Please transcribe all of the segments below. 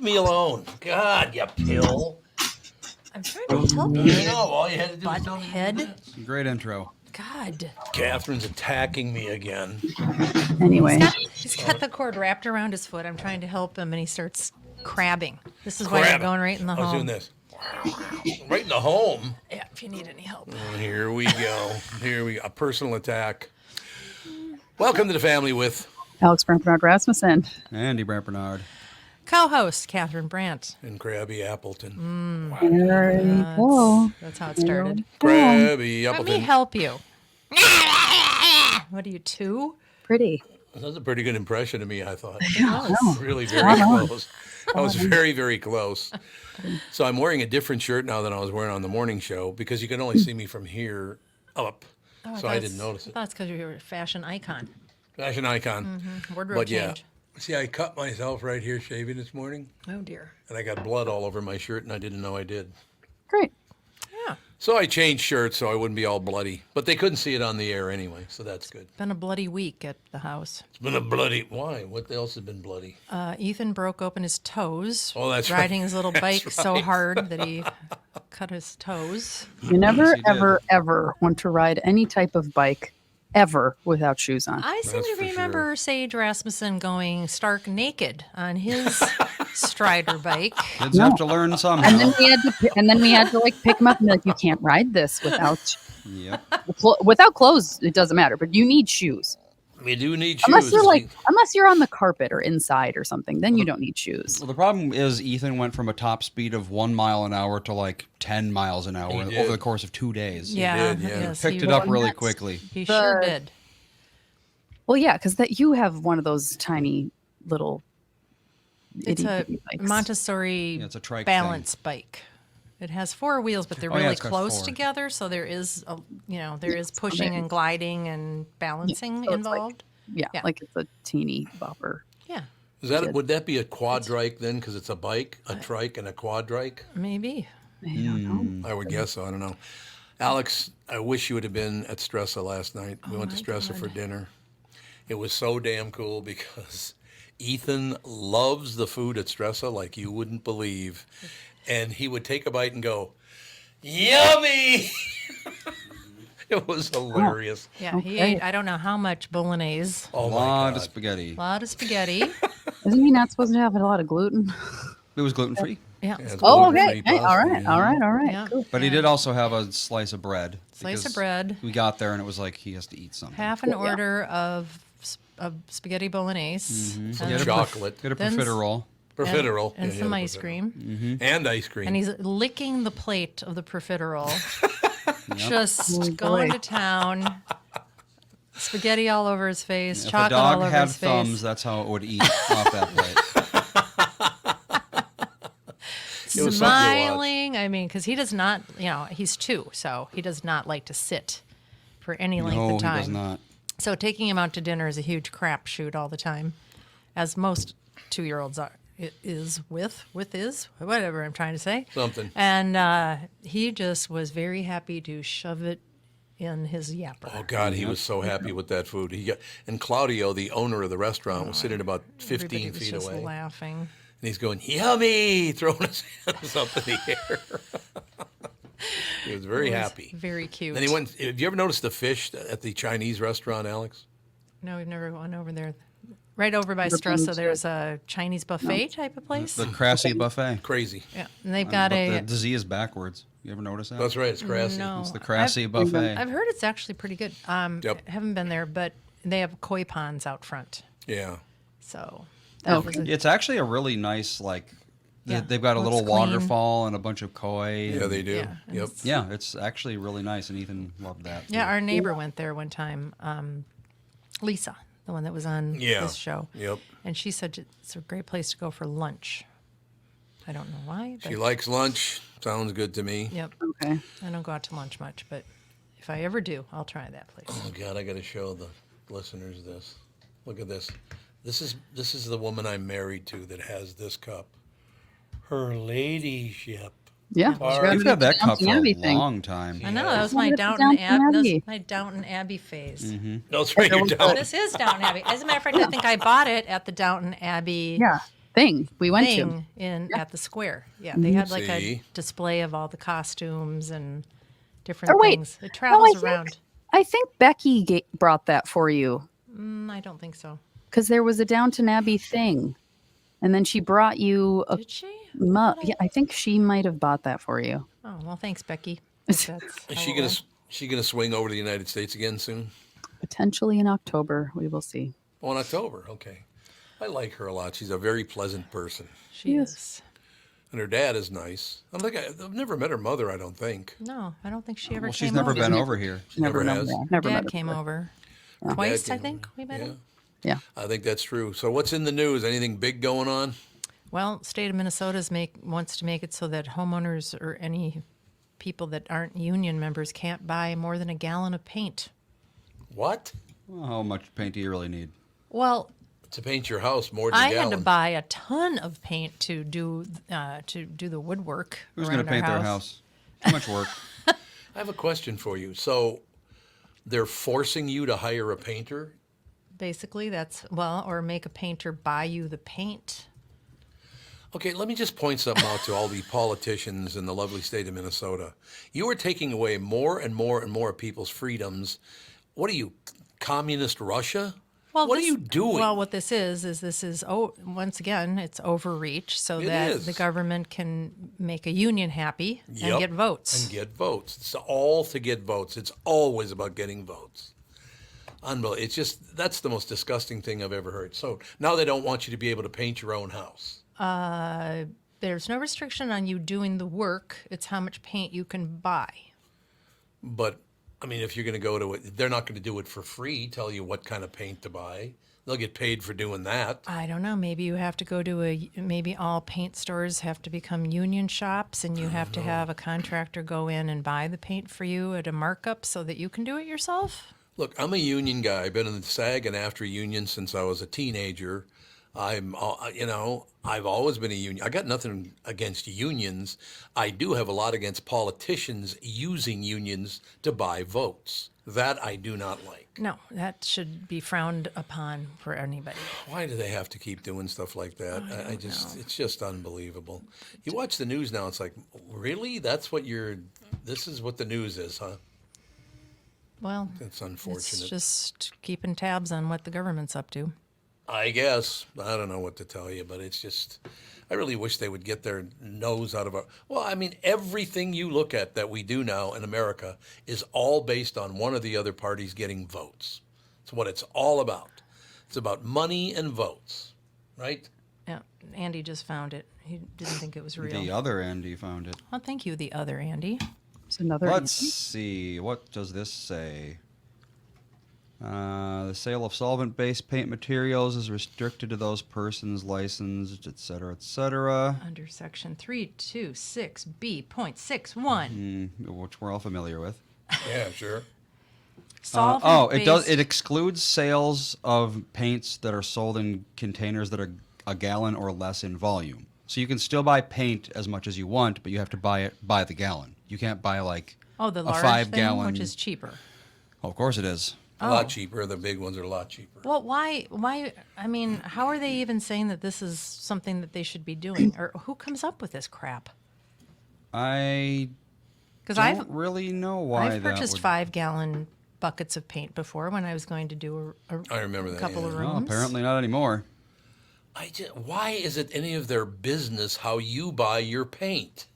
Leave me alone. God, you pill. I'm trying to help you. I know. All you had to do was tell me. Butthead. Great intro. God. Catherine's attacking me again. Anyway. He's got the cord wrapped around his foot. I'm trying to help him, and he starts crabbing. This is why you're going right in the I was home. doing this. Right in the home. Yeah, if you need any help. Here we go. Here we go. A personal attack. Welcome to the family with Alex Bernard Rasmussen. Andy Brant Bernard. Co-host Catherine Brandt. and Crabby Appleton. There you go. That's how it started. Crabby Let me Appleton. help you. What are you, 2? Pretty. That was a pretty good impression of me, I thought. No. Really very close. I was very, very close. So I'm wearing a different shirt now than I was wearing on the morning show because you can only see me from here up. So I didn't notice it. That's because you're a fashion icon. Fashion icon. Wardrobe But yeah. change. See, I cut myself right here shaving this morning, Oh, dear. and I got blood all over my shirt, and I didn't know I did. Great. Yeah. So I changed shirts so I wouldn't be all bloody. But they couldn't see it on the air anyway, so that's good. Been a bloody week at the house. It's been a bloody... Why? What else has been bloody? Ethan broke open his toes. Oh, that's right. riding his little bike so hard that he cut his toes. You never, Yes, you did. ever want to ride any type of bike ever without shoes on. I seem That's to for remember Sage Rasmussen going stark naked on his Strider bike. Kids have to learn somehow. And then we had to like pick him up and be like, you can't ride this without Yep. without clothes. It doesn't matter, but you need shoes. We do need Unless shoes. you're unless you're on the carpet or inside or something, then you don't need shoes. Well, the problem is Ethan went from a top speed of 1 mile an hour to like 10 miles an hour He did. over the course of 2 days. Yeah, did, yeah. yes, Picked he it up was. really quickly. He sure The- did. Well, yeah, because that you have one of those tiny little It's a itty-bitty bikes. Montessori Yeah, it's a trike balance bike. It has 4 wheels, but they're Oh, yeah, really it's got close 4. together, so there is there is pushing and gliding and balancing so it's like- involved. Yeah, Yeah. like it's a teeny bopper. Yeah, Would that be a quadrike then? Because it's a bike, a trike, and a quadrike? maybe. I don't know. I would guess so. I don't know. Alex, I wish you would have been at Stressa last night. We went to Stressa for dinner. It was so damn cool because Ethan loves the food at Stressa like you wouldn't believe. And he would take a bite and go, yummy! It was hilarious. Yeah, he Okay. ate I don't know how much bolognese. Oh, A my lot God. of spaghetti. A lot of spaghetti. Isn't he not supposed to have a lot of gluten? It was gluten free. Yeah, Yeah, it's Oh, gluten-free okay. Hey, all pasta, right, yeah. all right. Yeah. Cool. But he did also have a slice of bread. Slice of because bread. We got there and it was like he has to eat something. half an Yeah. order of spaghetti bolognese. Mm-hmm. Some And then- chocolate. Get a Then profiterole. Profiterole. And Yeah, some yeah, ice profiterole. cream. And ice cream. And he's licking the plate of the profiterole. Oh, Just boy. going to town. Spaghetti all over his face, If a chocolate all dog over had his thumbs, face. that's how it would eat off that plate. It was something to watch. Smiling. I mean, because he does not, he's 2, so he does not like to sit for any length No, of time. he does not. So taking him out to dinner is a huge crapshoot all the time, as most 2-year-olds are. It is whatever I'm trying to say. Something. And he just was very happy to shove it in his yapper. Oh God, he was so happy with that food. And Claudio, the owner of the restaurant, was sitting about 15 Everybody was feet just away, and laughing. he's going yummy, throwing his hands up in the air. He was very It was happy. Very cute. And he went. Have you ever noticed the fish at the Chinese restaurant, Alex? No, we've never gone over there. Right over by Never been Stressa, to there's a Chinese buffet type of place. The Crassy buffet. Crazy. Yeah, and they've got But the Z is backwards. You ever notice that? That's right. It's crassy. No. It's the Crassy buffet. I've heard it's actually pretty good. Yep. Haven't been there, but they have koi ponds out front. Yeah. So Okay. It's actually a really nice, like, Yeah, they've got a looks little clean. waterfall and a bunch of koi. Yeah, and- they do. Yeah, and Yep. it's- Yeah, it's actually really nice, and Ethan loved that. yeah, too. our neighbor went there one time. Lisa, the one that was on Yeah. this show. Yep. And she said it's a great place to go for lunch. I don't know why. But She likes lunch. Sounds good to me. Yep. Okay. I don't go out to lunch much, but if I ever do, I'll try that place. Oh God, I got to show the listeners this. Look at this. This is the woman I'm married to that has this cup. Her ladyship. Yeah. Sorry. You've had that cup for a Abbey thing. long time. I know that was my It's Downton Downton Abbey. Abbey. My Downton Abbey phase. No, it's right. You're down. This is Downton Abbey. As a matter of fact, I think I bought it at the Downton Abbey Yeah. thing we went to. thing at the square. Yeah, they had like See? a display of all the costumes and different Or wait, things. It no, travels around. I think Becky brought that for you I don't think so. because there was a Downton Abbey thing, and then she brought you a Did she? mug. Yeah, I think she might have bought that for you. Oh well, thanks, Becky. If that's Is how she it gonna went. she gonna swing over to the United States again soon? Potentially in October, we will see. Oh, in October. Okay. I like her a lot. She's a very pleasant person, She Yes. is. and her dad is nice. I've never met her mother. I don't think. No, I don't think she ever Well, came she's never over. been over here. She never met has. her. Never met Dad her came before. over Dad twice. came I think over. we met Yeah, him. Yeah. I think that's true. So what's in the news? Anything big going on? Well, state of Minnesota wants to make it so that homeowners or any people that aren't union members can't buy more than a gallon of paint. What? Well, how much paint do you really need? Well, To paint your house more than a I gallon. had to buy a ton of paint to do the woodwork. Who's going around to paint our their house? Too much work. I have a question for you. So they're forcing you to hire a painter? Basically, or make a painter buy you the paint. Okay, let me just point something out to all the politicians in the lovely state of Minnesota. You are taking away more and more and more of people's freedoms. What are you, communist Russia? Well, what are you doing? Well, what this is once again, it's overreach so It that is. the government can make a union happy and Yep, get votes. And get votes. It's all to get votes. It's always about getting votes. Unbelievable. It's just, that's the most disgusting thing I've ever heard. So now they don't want you to be able to paint your own house. There's no restriction on you doing the work. It's how much paint you can buy. But, I mean, if you're going to go to it, they're not going to do it for free, tell you what kind of paint to buy. They'll get paid for doing that. I don't know. Maybe you have to go to maybe all paint stores have to become union shops and you have to have a contractor go in and buy the paint for you at a markup so that you can do it yourself. Look, I'm a union guy. I've been in the SAG and AFTRA union since I was a teenager. I've always been a union. I got nothing against unions. I do have a lot against politicians using unions to buy votes. That I do not like. No, that should be frowned upon for anybody. Why do they have to keep doing stuff like that? It's just unbelievable. You watch the news now, it's like, really? This is what the news is, huh? Well, It's unfortunate. it's just keeping tabs on what the government's up to. I guess. I don't know what to tell you, but it's just, I really wish they would get their nose out of our. Well, I mean, everything you look at that we do now in America is all based on one or the other parties getting votes. It's what it's all about. It's about money and votes, right? Yeah, Andy just found it. He didn't think it was real. The other Andy found it. Well, thank you, the other Andy. It's another. Let's see. What does this say? The sale of solvent-based paint materials is restricted to those persons licensed, et cetera, Under section 326B.61. which we're all familiar with. Yeah, sure. It does. It excludes sales of paints that are sold in containers that are a gallon or less in volume. So you can still buy paint as much as you want, but you have to buy it by the gallon. You can't buy like the a large 5-gallon, thing, which is cheaper. Oh, of course it is. A lot cheaper. The big ones are a lot cheaper. Well, why? I mean, how are they even saying that this is something that they should be doing? Or who comes up with this crap? I Because don't really know why I've purchased that 5-gallon buckets of paint before when I was going to do I remember a that, couple yeah. of would. Well, rooms. apparently not anymore. Why is it any of their business how you buy your paint?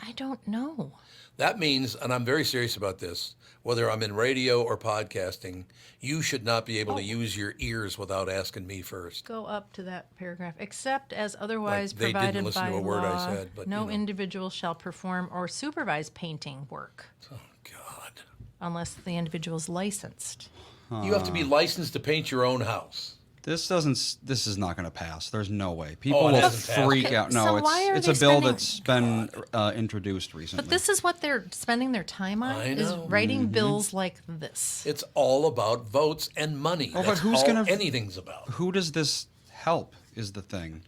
I don't know. That means, and I'm very serious about this, whether I'm in radio or podcasting, you should not be able to use your ears without asking me first. Go up to that paragraph. Except as otherwise Like they didn't provided listen by to a word I law, said, but, no you know. individual shall perform or supervise painting work Oh, God. unless the individual is licensed. You have to be licensed to paint your own house. This is not going to pass. There's no way. People it will hasn't passed. freak Okay, out. No, so why are it's they a bill spending- that's been introduced recently. But this is what they're spending their time on, I is know. writing bills like this. It's all about votes and money. Oh, but That's who's all gonna- anything's about. Who does this help is the thing.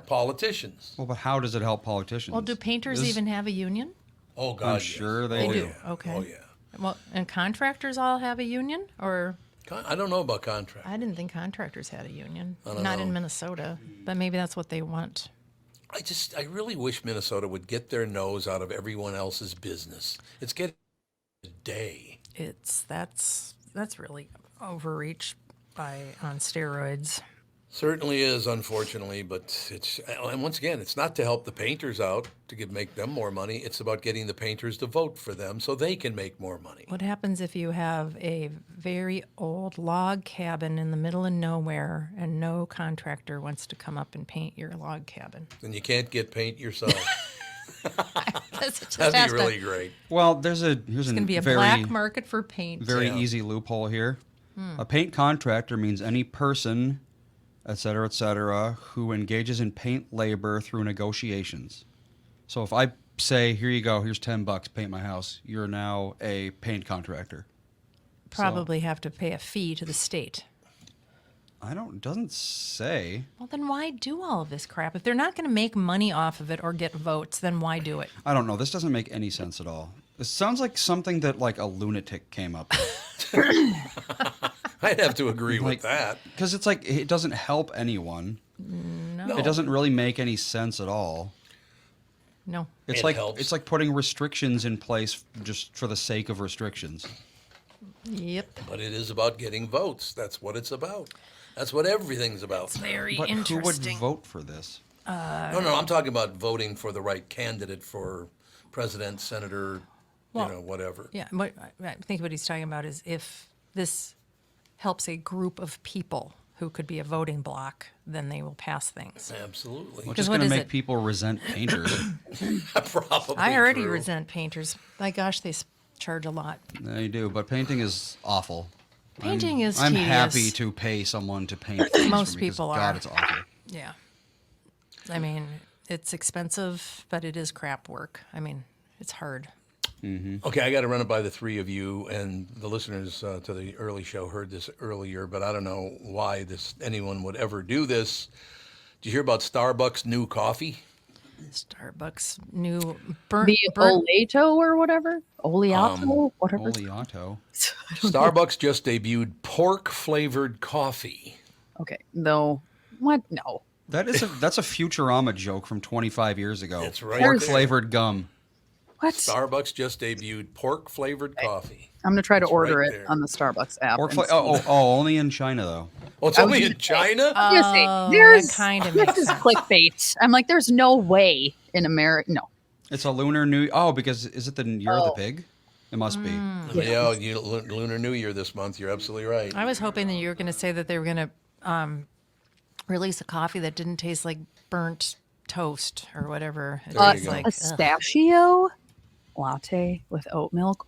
Politicians. Well, but how does it help politicians? Well, do painters This- even have a union? Oh, God, I'm yes. sure They they do. Yeah. Okay. Oh, yeah. Well, and contractors all have a union? Or I don't know about contract. I didn't think contractors had a union. don't Not know. in Minnesota. But maybe that's what they want. I really wish Minnesota would get their nose out of everyone else's business. It's getting a day. That's really overreach on steroids. Certainly is, unfortunately, but and once again, it's not to help the painters out to make them more money. It's about getting the painters to vote for them so they can make more money. What happens if you have a very old log cabin in the middle of nowhere and no contractor wants to come up and paint your log cabin? Then you can't get paint yourself. That'd That'd be really great. Well, here's It's going to be a black market for paint. very easy loophole here. A paint contractor means any person, et cetera, who engages in paint labor through negotiations. So if I say, here you go, here's $10, paint my house, you're now a paint contractor. Probably have to pay a fee to the state. It doesn't say. Well, then why do all of this crap? If they're not going to make money off of it or get votes, then why do it? I don't know. This doesn't make any sense at all. This sounds like something that like a lunatic came up with. I'd have to agree with that. Because it's like, it doesn't help anyone. No. It doesn't really make any sense at all. No. It's helps. like putting restrictions in place just for the sake of restrictions. Yep. But it is about getting votes. That's what it's about. That's what everything's about. Very But who would interesting. vote for this? No, I'm talking about voting for the right candidate for president, senator, whatever. Yeah, I think what he's talking about is if this helps a group of people who could be a voting bloc, then they will pass things. Absolutely. Which is going to make people resent painters. Probably I already true. resent painters. My gosh, they charge a lot. They do, but painting is awful. Painting is I'm tedious. happy to pay someone to paint things Most for me, 'cause people are. God, it's awful. Yeah. I mean, it's expensive, but it is crap work. I mean, it's hard. Okay, I got to run it by the three of you, and the listeners to the early show heard this earlier, but I don't know why anyone would ever do this. Did you hear about Starbucks' new coffee? Starbucks new burnt. The Oleato or whatever? Oleato? Whatever. Oleato. Starbucks just debuted pork-flavored coffee. Okay. No. What? No. That's a Futurama joke from 25 years ago. It's right Pork there. flavored gum. What? Starbucks just debuted pork-flavored coffee. I'm going to try to It's order right it there. on the Starbucks app. Pork and see. only in China though. Oh, it's only in China? I'm gonna say, Oh, there's that kinda this makes is sense. clickbait. I'm like, there's no way in America. No. It's a lunar new. Oh, because is it the year of the pig? It must be. Yeah, Lunar New Year this month. You're absolutely right. I was hoping that you were going to say that they were going to release a coffee that didn't taste like burnt toast or whatever. It There you tastes go. like, Pistachio latte with oat milk.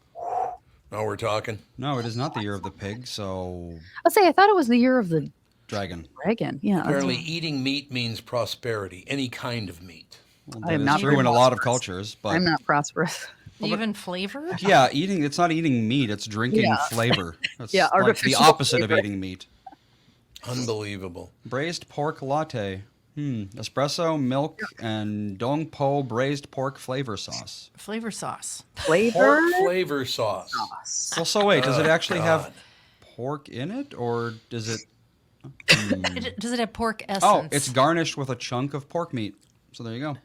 Now we're talking. No, it is not the year of the pig. So I'll say, I thought it was the year of the dragon. dragon. Yeah. that's Apparently, what- eating meat means prosperity. Any kind of meat. Well, I am that not is true very in a lot of prosperous. cultures, but I'm not prosperous. even flavored. yeah, it's not eating meat. It's drinking Yeah. flavor. That's Yeah, like the artificial opposite of flavor. eating meat. Unbelievable. Braised pork latte. Espresso, milk, and dong po braised pork flavor sauce. Flavor sauce. Flavor. Pork flavor sauce. Well, so wait, does it actually have God. pork in it, or does it? Does it have pork essence? Oh, it's garnished with a chunk of pork meat. So there you go.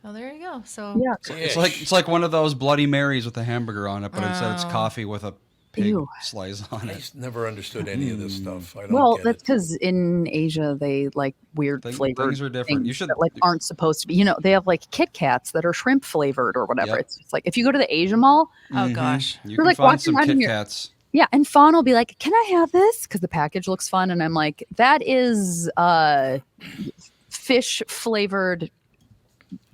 Oh, there you go. So Yeah. It's like one of those Bloody Marys with a hamburger on it, but instead it's coffee with a pig Ew. slice on I it. just never understood any of this stuff. I don't Well, get that's it. because in Asia they like weird flavored Things are different. things You should that like aren't supposed to be. You know, they have like Kit Kats that are shrimp flavored or whatever. Yep. It's just like if you go to the Asia Mall, oh gosh. You We're can like find walking some around in Kit your- Kats. yeah, and Fawn will be like, "Can I have this?" Because the package looks fun, and I'm like, "That is fish flavored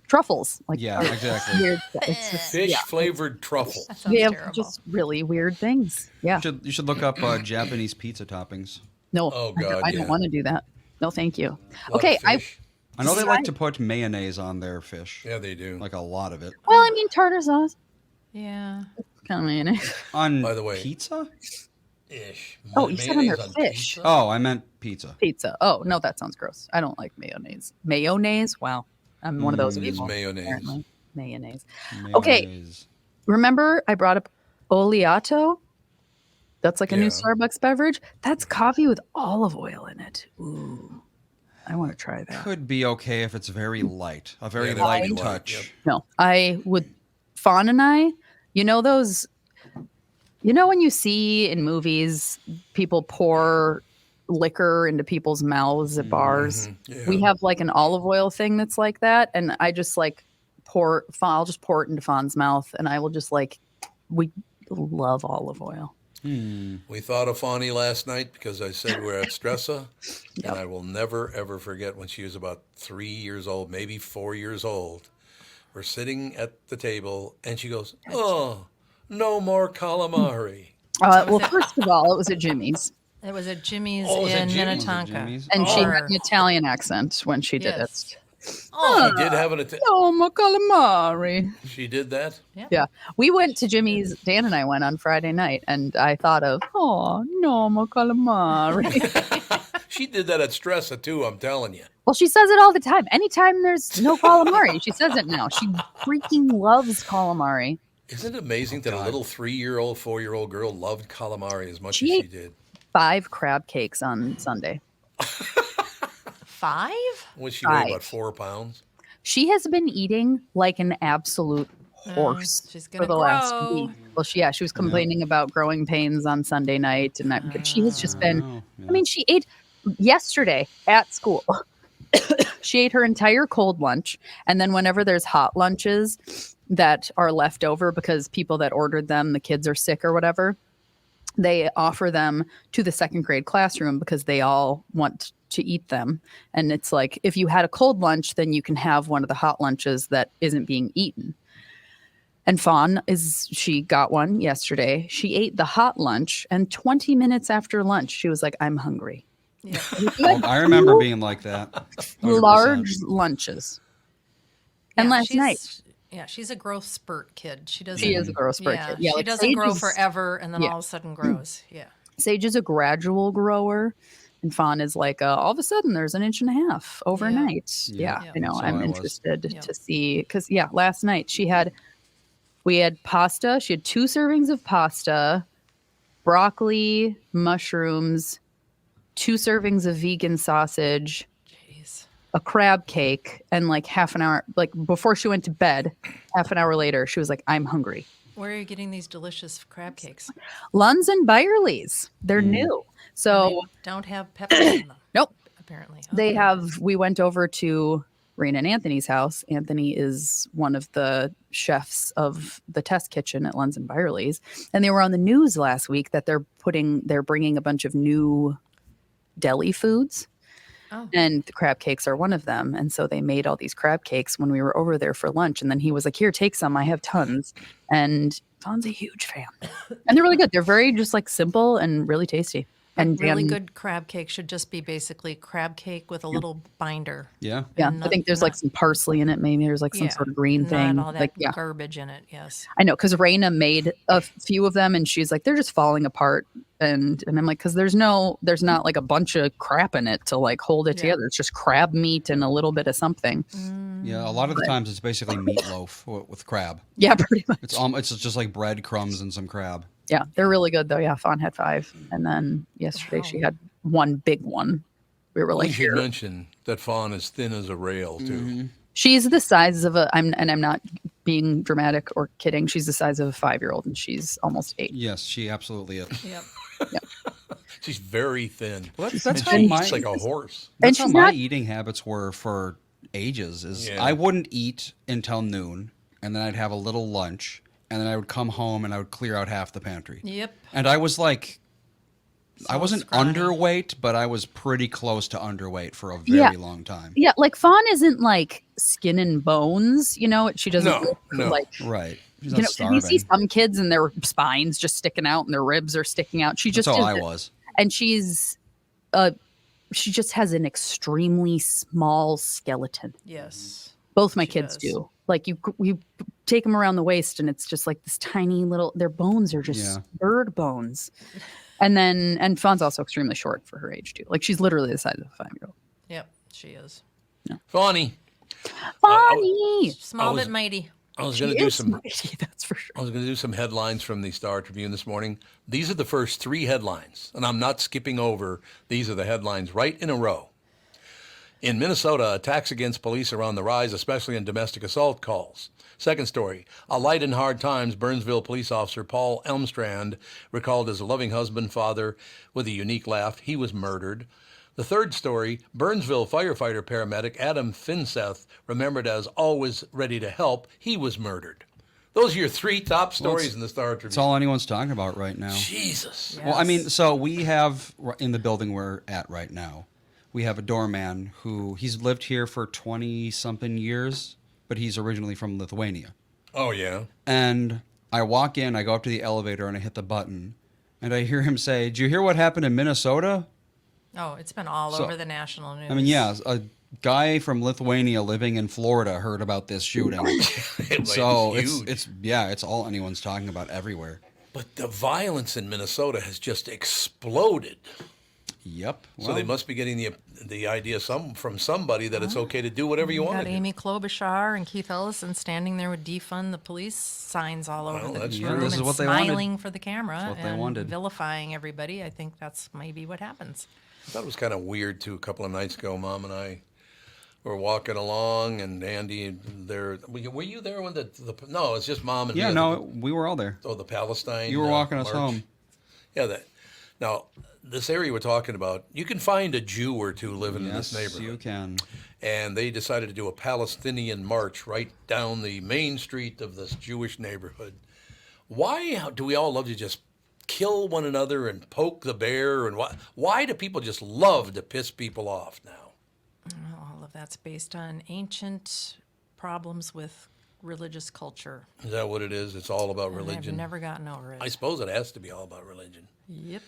truffles." Like, Yeah, or exactly. weird. It's just, Fish yeah. flavored truffle. That sounds They have terrible. just really weird things. Yeah. You should look up Japanese pizza toppings. No. Oh, God, I don't yeah. want to do that. No, thank you. A lot of Okay, I fish. I know they Right. like to put mayonnaise on their fish, Yeah, they do. like a lot of it. well, I mean tartar sauce. Yeah. Kind of mayonnaise. On By the way- pizza? Ish. Oh, you said on their Mayonnaise fish. pizza? Oh, I meant pizza. Pizza. Oh no, that sounds gross. I don't like mayonnaise. Mayonnaise? Wow. I'm one of those It is people. mayonnaise. apparently. Mayonnaise. Okay. Mayonnaise. Remember I brought up Oleato? That's like a new Yeah. Starbucks beverage. That's coffee with olive oil in it. Ooh. I want to try that. Could be okay if it's very light, a very Yeah, that would light be light, touch. yep. No, I would. Fawn and I, you know those. You know when you see in movies people pour liquor into people's mouths at bars? Yeah. We have like an olive oil thing that's like that, and I just like I'll just pour it into Fawn's mouth, and I will just like. We love olive oil. We thought of Fawny last night because I said we're at Stressa, Yep. and I will never, ever forget when she was about 3 years old, maybe 4 years old. We're sitting at the table, and she goes, "Oh, no more calamari." Well, first of all, it was at Jimmy's, It was at Jimmy's Oh, was it in Jimmy's? Was it Minnetonka. Jimmy's? and she had Or- an Italian accent when she did Yes. it. Oh, She did have an No more calamari. She did that? Yeah, we went to Jimmy's. Dan and I went on Friday night, and I thought of, oh, no more calamari. She did that at Stressa, too, I'm telling you. Well, she says it all the time. Anytime there's no calamari, she says it now. She freaking loves calamari. Isn't it amazing that a little 3-year-old, 4-year-old girl loved calamari as much She as she ate- did? 5 crab cakes on Sunday. 5? When she weighed, 5. what, 4 pounds? She has been eating like an absolute horse she's for gonna the last grow. week. Well, she was complaining about growing pains on Sunday night, and but she has just been. Oh, yeah. I mean, she ate yesterday at school. She ate her entire cold lunch, and then whenever there's hot lunches that are left over because people that ordered them, the kids are sick or whatever, they offer them to the second grade classroom because they all want to eat them. And it's like, if you had a cold lunch, then you can have one of the hot lunches that isn't being eaten. And Fawn she got one yesterday. She ate the hot lunch, and 20 minutes after lunch, she was like, I'm hungry. Yeah. Oh, I remember being like that. 100%. Large lunches. And Yeah, last night, Yeah, she's a growth spurt kid. She doesn't. she is a growth spurt Yeah, kid. Yeah, she like doesn't Sage grow is- forever, and then yeah. all of a sudden grows. Yeah. Sage is a gradual grower, and Fawn is like, all of a sudden there's an inch and a half overnight. Yeah, Yeah. I know. So I'm I was. interested Yeah. to see because last night we had pasta. She had 2 servings of pasta, broccoli, mushrooms, 2 servings of vegan sausage, Jeez. a crab cake, and like half an hour, like before she went to bed, half an hour later, she was like, I'm hungry. Where are you getting these delicious crab cakes? Lunds and Byerly's. They're new. So They don't have peppers in them. nope. Apparently, They Okay. we went over to Raina and Anthony's house. Anthony is one of the chefs of the test kitchen at Lunds and Byerly's. And they were on the news last week that they're bringing a bunch of new deli foods. Oh. And the crab cakes are one of them. And so they made all these crab cakes when we were over there for lunch. And then he was like, here, take some. I have tons. And Fawn's a huge fan. And they're really good. They're very just like simple and really tasty. And really Dan- good crab cake should just be basically crab cake with a little binder. Yeah. Yeah, and I think there's like some parsley in it. Maybe there's like some Yeah, sort of green thing. Not all that Like, yeah, garbage in it. Yes. I know because Raina made a few of them, and she's like, they're just falling apart. And I'm like, because there's not like a bunch of crap in it to like hold it Yeah. together. It's just crab meat and a little bit of something. Yeah. A lot of the times it's basically meatloaf with crab. Yeah, pretty much. It's just like breadcrumbs and some crab. Yeah, they're really good though. Yeah, Fawn had 5, and then yesterday she had one big one. We were We like, should here. mention that Fawn is thin as a rail, too. Mm-hmm. She's the size of I'm not being dramatic or kidding. She's the size of a 5-year-old, and she's almost 8. Yes, she absolutely is. Yep. She's very thin. Well, that's And how she's my like a horse. And that's how she's my not- eating habits were for ages. Yeah. I wouldn't eat until noon, and then I'd have a little lunch, and then I would come home and I would clear out half the pantry. Yep. And I was like, I So wasn't scrawny. underweight, but I was pretty close to underweight for a Yeah. very long time. Yeah, like Fawn isn't like skin and bones, She doesn't No, look no. like Right. She's you not know. 'Cause starving. you see some kids and their spines just sticking out and their ribs are sticking out. She That's just how I isn't. was. And she just has an extremely small skeleton. Yes. Both my She kids does. do. Like you take them around the waist, and it's just like this tiny little. Their bones are just Yeah. bird bones. And Fawn's also extremely short for her age too. Like she's literally the size of a 5-year-old. Yep. She is Fawny, Funny. small was- but mighty. I was She going to do is some. mighty, that's for sure. I was going to do some headlines from the Star Tribune this morning. These are the first 3 headlines, and I'm not skipping over. These are the headlines right in a row. In Minnesota, attacks against police are on the rise, especially in domestic assault calls. Second story, a light in hard times, Burnsville police officer Paul Elmstrand recalled as a loving husband, father with a unique laugh. He was murdered. The third story, Burnsville firefighter paramedic Adam Finseth, remembered as always ready to help. He was murdered. Those are your three top stories in the Star Tribune. It's all anyone's talking about right now. Jesus. Yes. Well, I mean, so we have, in the building we're at right now, we have a doorman who, he's lived here for 20-something years, but he's originally from Lithuania. Oh, yeah. And I walk in, I go up to the elevator, and I hit the button, and I hear him say, "Did you hear what happened in Minnesota?" Oh, it's been all over the national news. I mean, yeah, a guy from Lithuania living in Florida heard about this shooting. So it's all anyone's talking about everywhere. But the violence in Minnesota has just exploded. Yep. So they must be getting the idea from somebody that it's okay to do whatever you want got to do. Amy Klobuchar and Keith Ellison standing there with defund the police signs all over the that's room true. This is and what they smiling wanted. for the camera That's what they and wanted. vilifying everybody. I think that's maybe what happens. I thought it was kind of weird, too. A couple of nights ago, Mom and I were walking along, and Andy, were you there when no, it's just Mom and me. Yeah, no, we were all there. The Palestine. You were walking us march. home. Yeah, now, this area we're talking about, you can find a Jew or two living in this Yes, neighborhood. you can. And they decided to do a Palestinian march right down the main street of this Jewish neighborhood. Why do we all love to just kill one another and poke the bear? And why do people just love to piss people off now? All of that's based on ancient problems with religious culture. Is that what it is? It's all about And religion? I've never gotten over it. I suppose it has to be all about religion. Yep.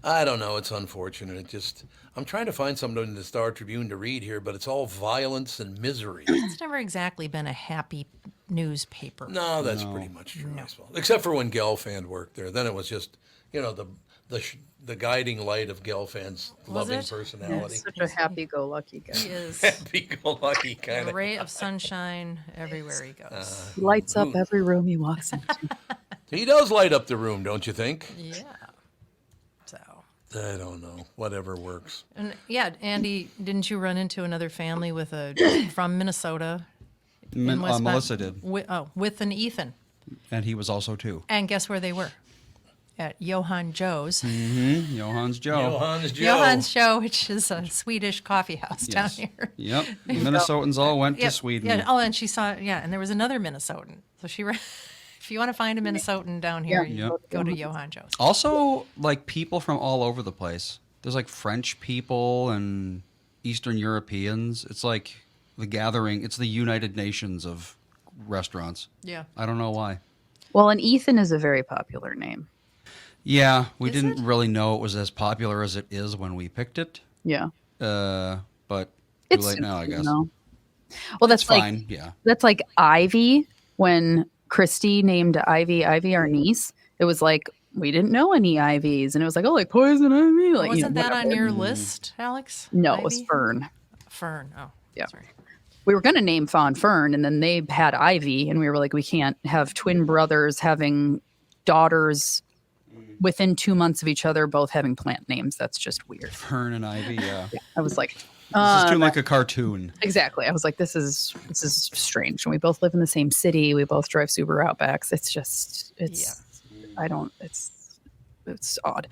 I don't know. It's unfortunate. I'm trying to find something in the Star Tribune to read here, but it's all violence and misery. It's never exactly been a happy newspaper. No, that's pretty much true, I suppose. Except for when Gelfand worked there. Then it was just, the guiding light of Gelfand's loving it? personality. Such a happy-go-lucky guy. He is Happy-go-lucky a kind of. ray of sunshine everywhere he goes. He lights up every room he walks into. He does light up the room, don't you think? Yeah. So. I don't know. Whatever works. And yeah, Andy, didn't you run into another family from Minnesota? in West Melissa Bend- did. with an Ethan. And he was also too. And guess where they were? At Johan Joe's. Johan's Joe. Johan's Joe. Johan's Show, which is a Swedish coffee house down here. Yep. The Minnesotans all went to Yep, Sweden. Yeah. Oh, and she saw, and there was another Minnesotan. So she, if you want to find a Minnesotan down here, Yeah. you Yep. go to Johan Joe's. Also, like people from all over the place. There's like French people and Eastern Europeans. It's like the gathering. It's the United Nations of restaurants. Yeah. I don't know why. Well, and Ethan is a very popular name. Yeah, we Is didn't it? really know it was as popular as it is when we picked it. Yeah. But too It's late now, I simple, guess. no? Well, that's It's like fine. Yeah. that's like Ivy when Christy named Ivy our niece. It was like we didn't know any Ivies, and it was like, oh, like poison ivy. Like, Wasn't that on whatever. your list, Alex? No, it was Ivy? Fern. Fern. Oh, Yeah. sorry. We were going to name Fawn Fern, and then they had Ivy, and we were like, we can't have twin brothers having daughters within 2 months of each other, both having plant names. That's just weird. Fern and Ivy, yeah. I was like, This is too like a cartoon. exactly. I was like, this is strange. And we both live in the same city. We both drive Subaru Outbacks. It's just, it's odd.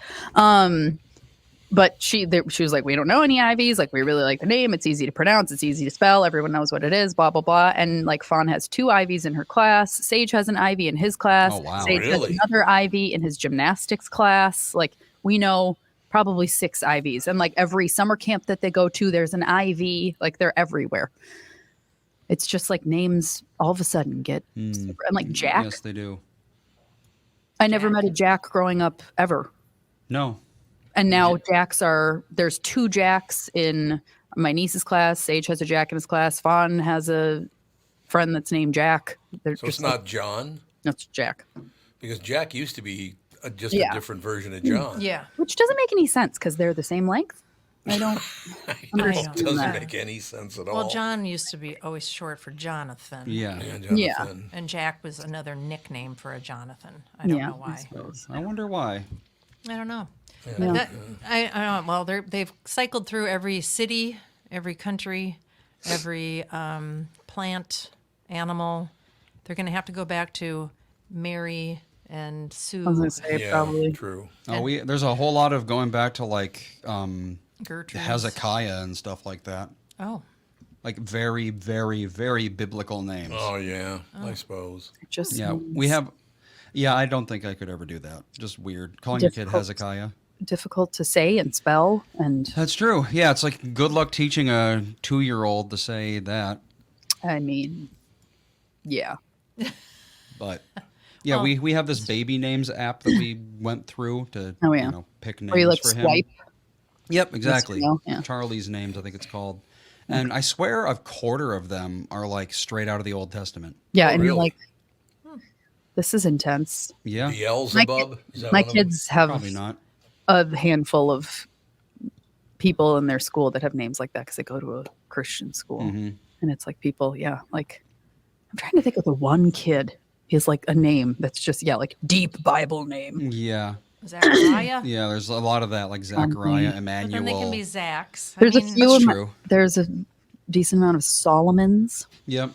But she was like, we don't know any Ivies. Like, we really like the name. It's easy to pronounce. It's easy to spell. Everyone knows what it is, blah, blah, blah. And like Fawn has 2 Ivies in her class. Sage has an Ivy in his class. Oh, wow. Sage Really? has another Ivy in his gymnastics class. Like, we know probably 6 Ivies. And like every summer camp that they go to, there's an Ivy. Like, they're everywhere. It's just like names all of a sudden get super, and like Jack. Yes, they do. I never met a Jack growing up ever. No. And now there's 2 Jacks in my niece's class. Sage has a Jack in his class. Fawn has a friend that's named Jack. They're So it's not John? That's Jack. Because Jack used to be just Yeah. a different version of John. Yeah. Which doesn't make any sense because they're the same length. I don't It understand doesn't that. make any sense at all. Well, John used to be always short for Jonathan. Yeah. Yeah, Jonathan. And Jack was another nickname for a Jonathan. I don't Yeah, know why. I wonder why. I don't know. Yeah. That, I don't know. Well, they've cycled through every city, every country, every plant, animal. They're going to have to go back to Mary and Sue, I was gonna say Yeah, probably. true. There's a whole lot of going back to like Gertrude. Hezekiah and stuff like that. Oh, Like very, very, very biblical names. Oh, yeah, I suppose. Just Yeah, seems we have. Yeah, I don't think I could ever do that. Just weird. Calling your kid Difficult. Hezekiah. difficult to say and spell, and That's true. Yeah, it's like good luck teaching a 2-year-old to say that. I mean, yeah. But yeah, Well, we have this baby names app that we went through to Oh, yeah. pick names Or you like for him. swipe. Yep, exactly. Yeah. Charlie's names, I think it's called. And I swear a quarter of them are like straight out of the Old Testament. Yeah, Oh, and you're really? like, this is intense. Yeah, Beelzebub? Is that My one of them? kids have probably not. a handful of people in their school that have names like that because they go to a Christian school. Mm-hmm. And it's like people, yeah, like I'm trying to think of the one kid. He has like a name that's just, like deep Bible name. Yeah, Zachariah. yeah. There's a lot of that, like Zachariah, But Emmanuel. then they can be Zachs. There's a I mean, few. That's in my- true. There's a decent amount of Solomons. Yep,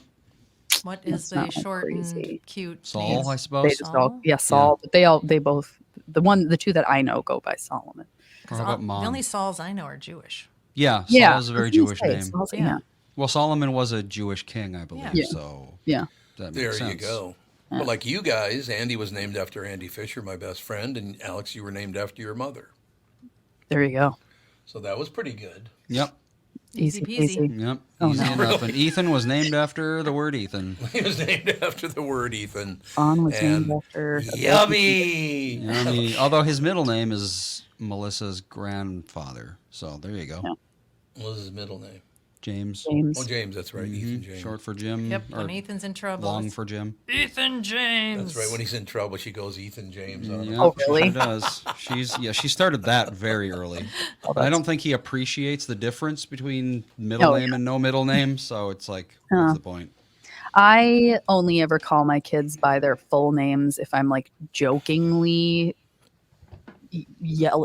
what is That's the not like short crazy. and cute Saul, names? I They suppose. just all, Saul. But they both, the two that I know go by Solomon. Or how about The mom? only Sauls I know are Jewish. Yeah, Yeah, Saul is a very I was gonna Jewish say, name. Saul's- Yeah. Well, Solomon was a Jewish king, I believe. Yeah. So Yeah. that There makes sense. you go. But like you guys, Andy was named after Andy Fisher, my best friend, and Alex, you were named after your mother. There you go. So that was pretty good. Yep, Easy Easy peasy. peasy. yep. Oh, Easy no. enough. And Ethan was named after the word Ethan. He was named after the word Ethan. Fawn was And named after. Yummy! Yummy. Although his middle name is Melissa's grandfather. So there you go. Yeah. What was his middle name? James. James. Oh, James, that's right. Ethan James. Short for Jim. Yep. Or When Ethan's in trouble, long it's for Jim. Ethan James. That's right. When he's in trouble, she goes Ethan James on him. Yep, Oh, really? She does. She started that very early. Oh, I don't think he appreciates the difference between middle Oh, name and no middle name. So it's like, what's the point? I only ever call my kids by their full names if I'm like jokingly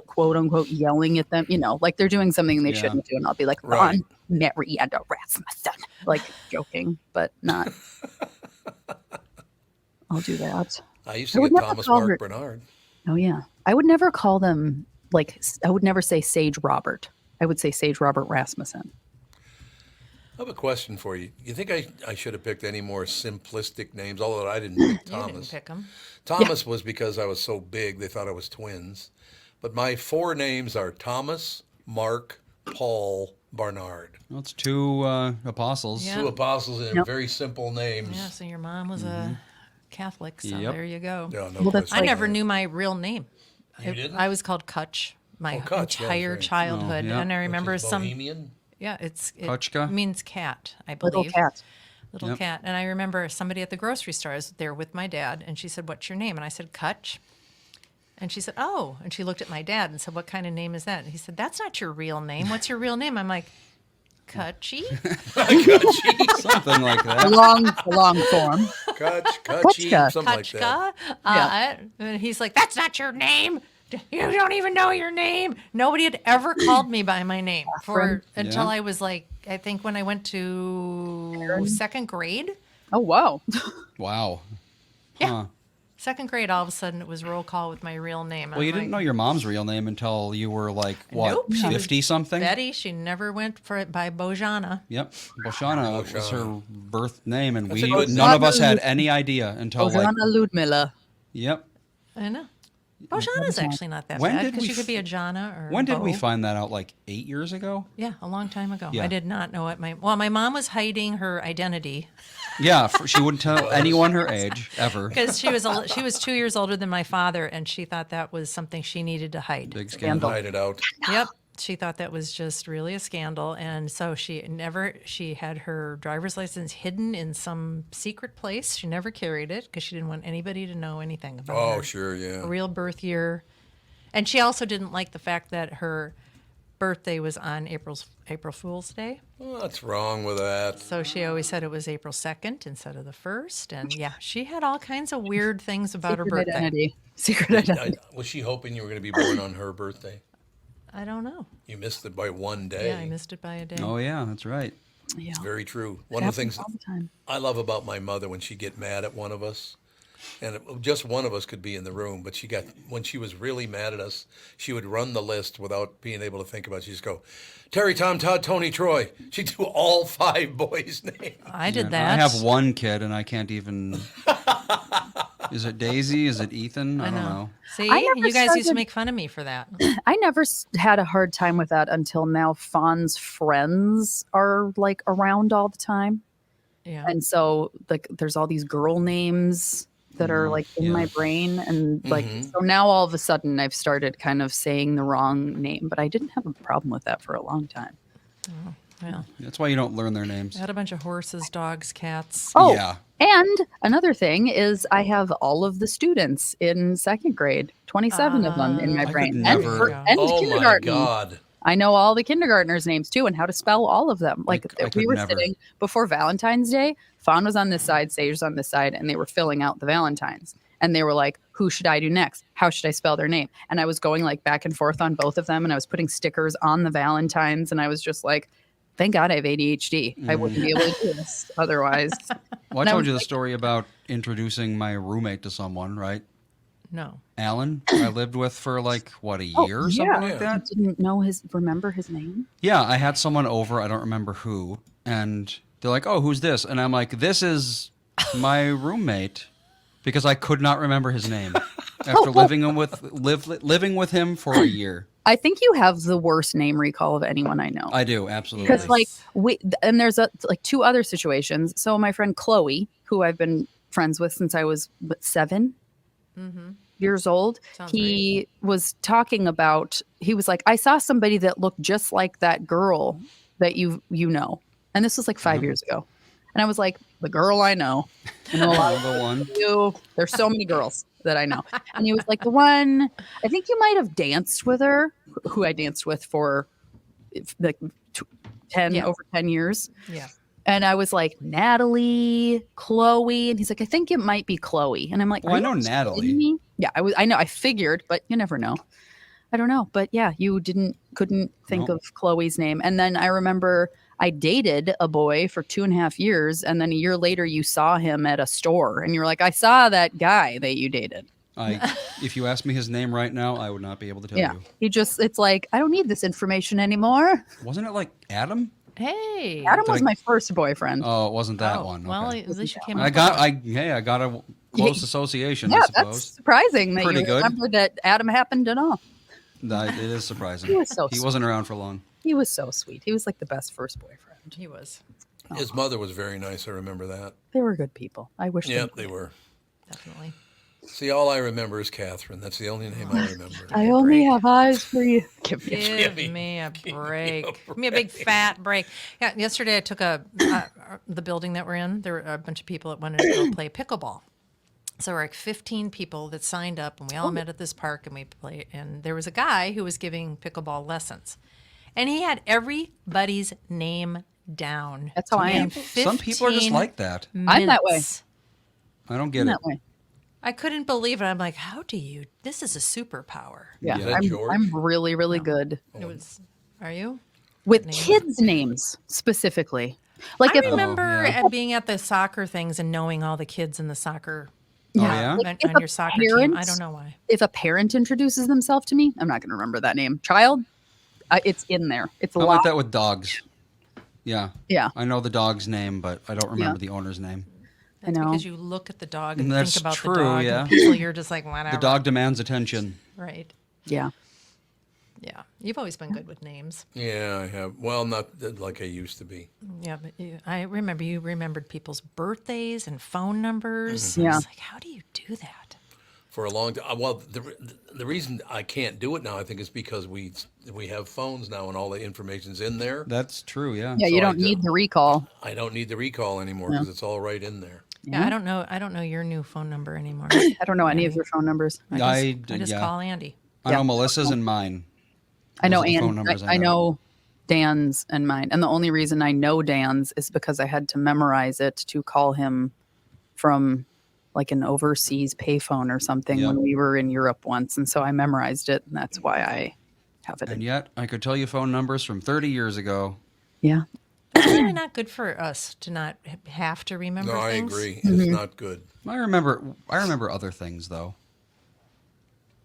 quote unquote yelling at them, like they're doing something they Yeah. shouldn't do, and I'll be like, Right. Ron, Mary, and Rasmussen, like joking, but not. I'll do that. I used I to would get never Thomas call Mark her- Bernard. Oh yeah, I would never call them I would never say Sage Robert. I would say Sage Robert Rasmussen. I have a question for you. You think I should have picked any more simplistic names, although I didn't pick You Thomas. didn't pick him. Thomas was because I was so big, they thought I was twins. But my 4 names are Thomas, Mark, Paul, Barnard. Well, it's 2 apostles. Yeah. 2 apostles and Yep. very simple names. Yeah. So your mom was a Catholic, so Yep. there you go. Yeah, no Well, that's question. I never knew my real name. You didn't? I was called Kutch my Oh, Kutch, yeah, that's entire right. childhood, Oh, yeah. and I Which remember is some. Bohemian? Yeah, it Kutchka? means cat, I believe. Little cat. Little Yep. cat. And I remember somebody at the grocery store, I was there with my dad, and she said, "What's your name?" And I said, "Kutch." And she said, "Oh." And she looked at my dad and said, "What kind of name is that?" And he said, "That's not your real name. What's your real name?" I'm like, Kutchy? Something like A that. long form. Kutchy, Kutchka. something like that. Kutchka? And he's like, "That's not your name. You don't even know your name." Nobody had ever called me by my name until Yeah. I was like, I think when I went to second grade. Oh wow. Wow. Yeah. Huh. Second grade, all of a sudden, it was roll call with my real name. Well, you didn't know your mom's real name until you were like, what, Nope, she was 50 something? Betty. She never went for it by Bojana. Yep. Boshana was her birth name, and That's a good none of name. us had any idea until like, Ojana Ludmilla. yep. I know. Bojana's actually not that When bad did because we you could be a Jana or When did we Bo. find that out? Like 8 years ago? Yeah, a long time ago. Yeah. I did not know what my mom was hiding her identity Yeah, she wouldn't tell anyone her age ever. because she was 2 years older than my father, and she thought that was something she needed to hide. Big scandal. Hide it out. Yep. She thought that was just really a scandal. And so she had her driver's license hidden in some secret place. She never carried it because she didn't want anybody to know anything about Oh, her sure, yeah. real birth year. And she also didn't like the fact that her birthday was on April Fool's Day. What's wrong with that? So she always said it was April 2nd instead of the 1st. And yeah, she had all kinds of weird things about her Secret birthday. identity. Secret identity. Was she hoping you were going to be born on her birthday? I don't know. You missed it by one day. Yeah, I missed it by a day. Oh yeah, that's right. Yeah. It's very true. It One of the happens things all the time. I love about my mother when she'd get mad at one of us, and just one of us could be in the room, but when she was really mad at us, she would run the list without being able to think about it. She'd just go, Terry, Tom, Todd, Tony, Troy. She'd do all 5 boys' names. I did And that. I have one kid, and I can't even. Is it Daisy? Is it Ethan? I don't know. See, I never you guys used to started- make fun of me for that. I never had a hard time with that until now. Fawn's friends are like around all the time. Yeah. And so like there's all these girl names that are like in my brain. And like, so now all of a sudden I've started kind of saying the wrong name, but I didn't have a problem with that for a long time. Well, That's why you don't learn their names. I had a bunch of horses, dogs, cats. Oh, Yeah. and another thing is I have all of the students in second grade, 27 of them in my I could brain. never- And Oh my kindergarten. God. I know all the kindergartners' names too and how to spell all of them. Like I could we were never. sitting before Valentine's Day, Fawn was on this side, Sage was on this side, and they were filling out the Valentines. And they were like, who should I do next? How should I spell their name? And I was going like back and forth on both of them, and I was putting stickers on the Valentines, and I was just like, thank God I have ADHD. I wouldn't be able to do this otherwise. Well, I And I told was you the like- story about introducing my roommate to someone, right? No. Alan, I lived with for like what, a year or something like Yeah. that. Didn't remember his name? Yeah, I had someone over. I don't remember who, and they're like, "Oh, who's this?" And I'm like, "This is my roommate," because I could not remember his name after living with him for a year. I think you have the worst name recall of anyone I know. I do absolutely. Because like and there's like 2 other situations. So my friend Chloe, who I've been friends with since I was 7 years old, Sounds he was talking about. He was like, I saw somebody that looked just like that girl that you know, and this was like 5 years ago, and I was like, the girl I know. I know a lot of the one. you. There's so many girls that I know. And he was like, the one, I think you might have danced with her, who I danced with for like 10, Yeah. over 10 years. Yeah. And I was like, Natalie, Chloe. And he's like, I think it might be Chloe. And I'm like, Well, are I you know kidding Natalie. me? Yeah, I know. I figured, but you never know. I don't know. But yeah, you couldn't think No. of Chloe's name. And then I remember I dated a boy for 2.5 years. And then a year later, you saw him at a store. And you were like, I saw that guy that you dated. If you asked me his name right now, I would not be able to tell Yeah. you. It's like, I don't need this information anymore. Wasn't it like Adam? Hey. Adam Did was I- my first boyfriend. Oh, it wasn't that Oh, one. Well, Okay. at least you came I up got with I got a close association, yeah, I that's suppose. surprising that Pretty you good. remember that Adam happened at all. It is surprising. He was so He sweet. wasn't around for long. He was so sweet. He was like the best first boyfriend. He was. His mother was very nice. I remember that. They were good people. I wish Yeah, they they were. Definitely. See, all I remember is Catherine. That's the only name I remember. I only have eyes for you. Give me a Give me- me a give me a break. Give me a big fat break. Yeah, yesterday I took the building that we're in. There were a bunch of people that wanted to go play pickleball. So there were like 15 people that signed up, and we all met at this park, and we played. And there was a guy who was giving pickleball lessons, and he had everybody's name down. That's how I am. Some people are just 15 like that. I'm that way. minutes. I don't get I'm it. that way. I couldn't believe it. I'm like, how do you? This is a superpower. Yeah, Is that I'm, George? I'm really, really good It was. Are you? with name? kids' names specifically. Like I if remember yeah. being at the soccer things and knowing all the kids in the soccer yeah? on, Like, if on a your soccer team. parent- I don't know why. if a parent introduces themselves to me, I'm not going to remember that name. Child, it's in there. It's a I'm lot. like that with dogs. Yeah. Yeah, I know the dog's name, but I don't remember the owner's name. That's know. because you look at the dog and That's think about true, the dog. yeah. Until you're just like, whatever. The dog demands attention. Right. yeah. Yeah. You've always been good with names. Yeah, I have. Well, not like I used to be. Yeah, but I remember you remembered people's birthdays and phone numbers. Yeah. It's like, how do you do that? For a long time. Well, the reason I can't do it now, I think, is because we have phones now and all the information's in there. That's true, yeah. Yeah, you So don't need the recall. I don't need the recall anymore because it's all right in there. Yeah, I don't know your new phone number anymore. I don't know any of your phone numbers. I just call Andy. I know Melissa's and mine. I know Those are the phone Ann. numbers I know Dan's and mine. And the only reason I know Dan's is because I had to memorize it to call him from like an overseas payphone or something Yep. when we were in Europe once. And so I memorized it, and that's why I have it. And yet, I could tell you phone numbers from 30 years ago. Yeah. It's really not good for us to not have to remember No, I things. agree. It's not good. I remember other things though.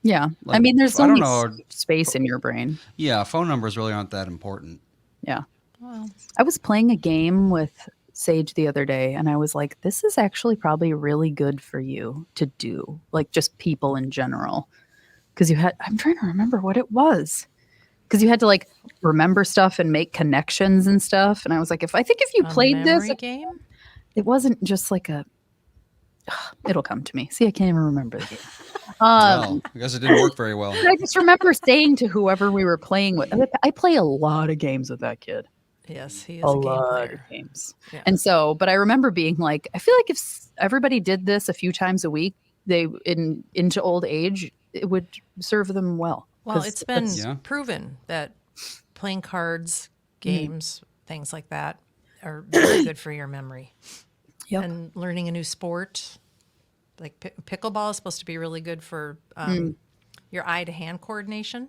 Yeah. I Like, mean, there's I don't only know. space in your brain. Yeah, phone numbers really aren't that important. Yeah. Well, I was playing a game with Sage the other day, and I was like, this is actually probably really good for you to do, like just people in general. Because I'm trying to remember what it was. Because you had to like remember stuff and make connections and stuff. And I was like, if you a played this, memory game. it wasn't just like it'll come to me. See, I can't even remember the game. Well, I guess it didn't work very well. I just remember saying to whoever we were playing with, I play a lot of games with that kid. Yes, he is A a game lot player. of games. Yeah. And so, but I remember being like, I feel like if everybody did this a few times a week, into old age, it would serve them well. Well, 'Cause it's been Yeah. proven that playing cards, games, things like that are very good for your memory. Yep. And learning a new sport, like pickleball is supposed to be really good for your eye to hand coordination,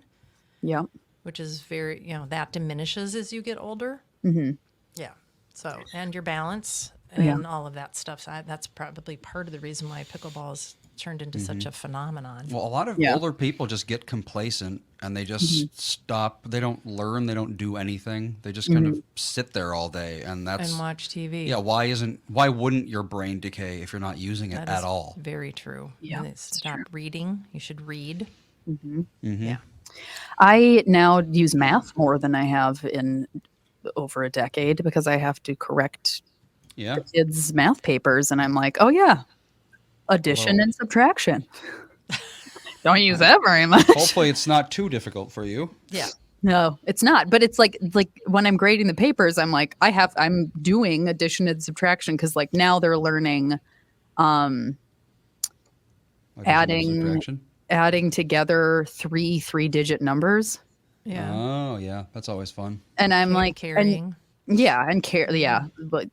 Yeah. which is very, that diminishes as you get older. Mm-hmm. Yeah. So, and your balance and all of that stuff. So that's probably part of the reason why pickleball has turned into such a phenomenon. Well, a lot of older people just get complacent and they just stop. They don't learn. They don't do anything. They just kind of sit there all day, and that's And watch TV. yeah. Why wouldn't your brain decay if you're not using it That at is all? very true. Yeah, And it's stop reading. You should read. Yeah. I now use math more than I have in over a decade because I have to correct Yeah. kids' math papers. And I'm like, oh, yeah, addition and subtraction. Don't use that very much. Hopefully, it's not too difficult for you. Yeah. No, it's not. But it's like when I'm grading the papers, I'm like, I'm doing addition and subtraction because like now they're learning Addition and subtraction. adding together three-digit numbers. Yeah. Oh yeah, that's always fun. And I'm like, carrying. yeah. But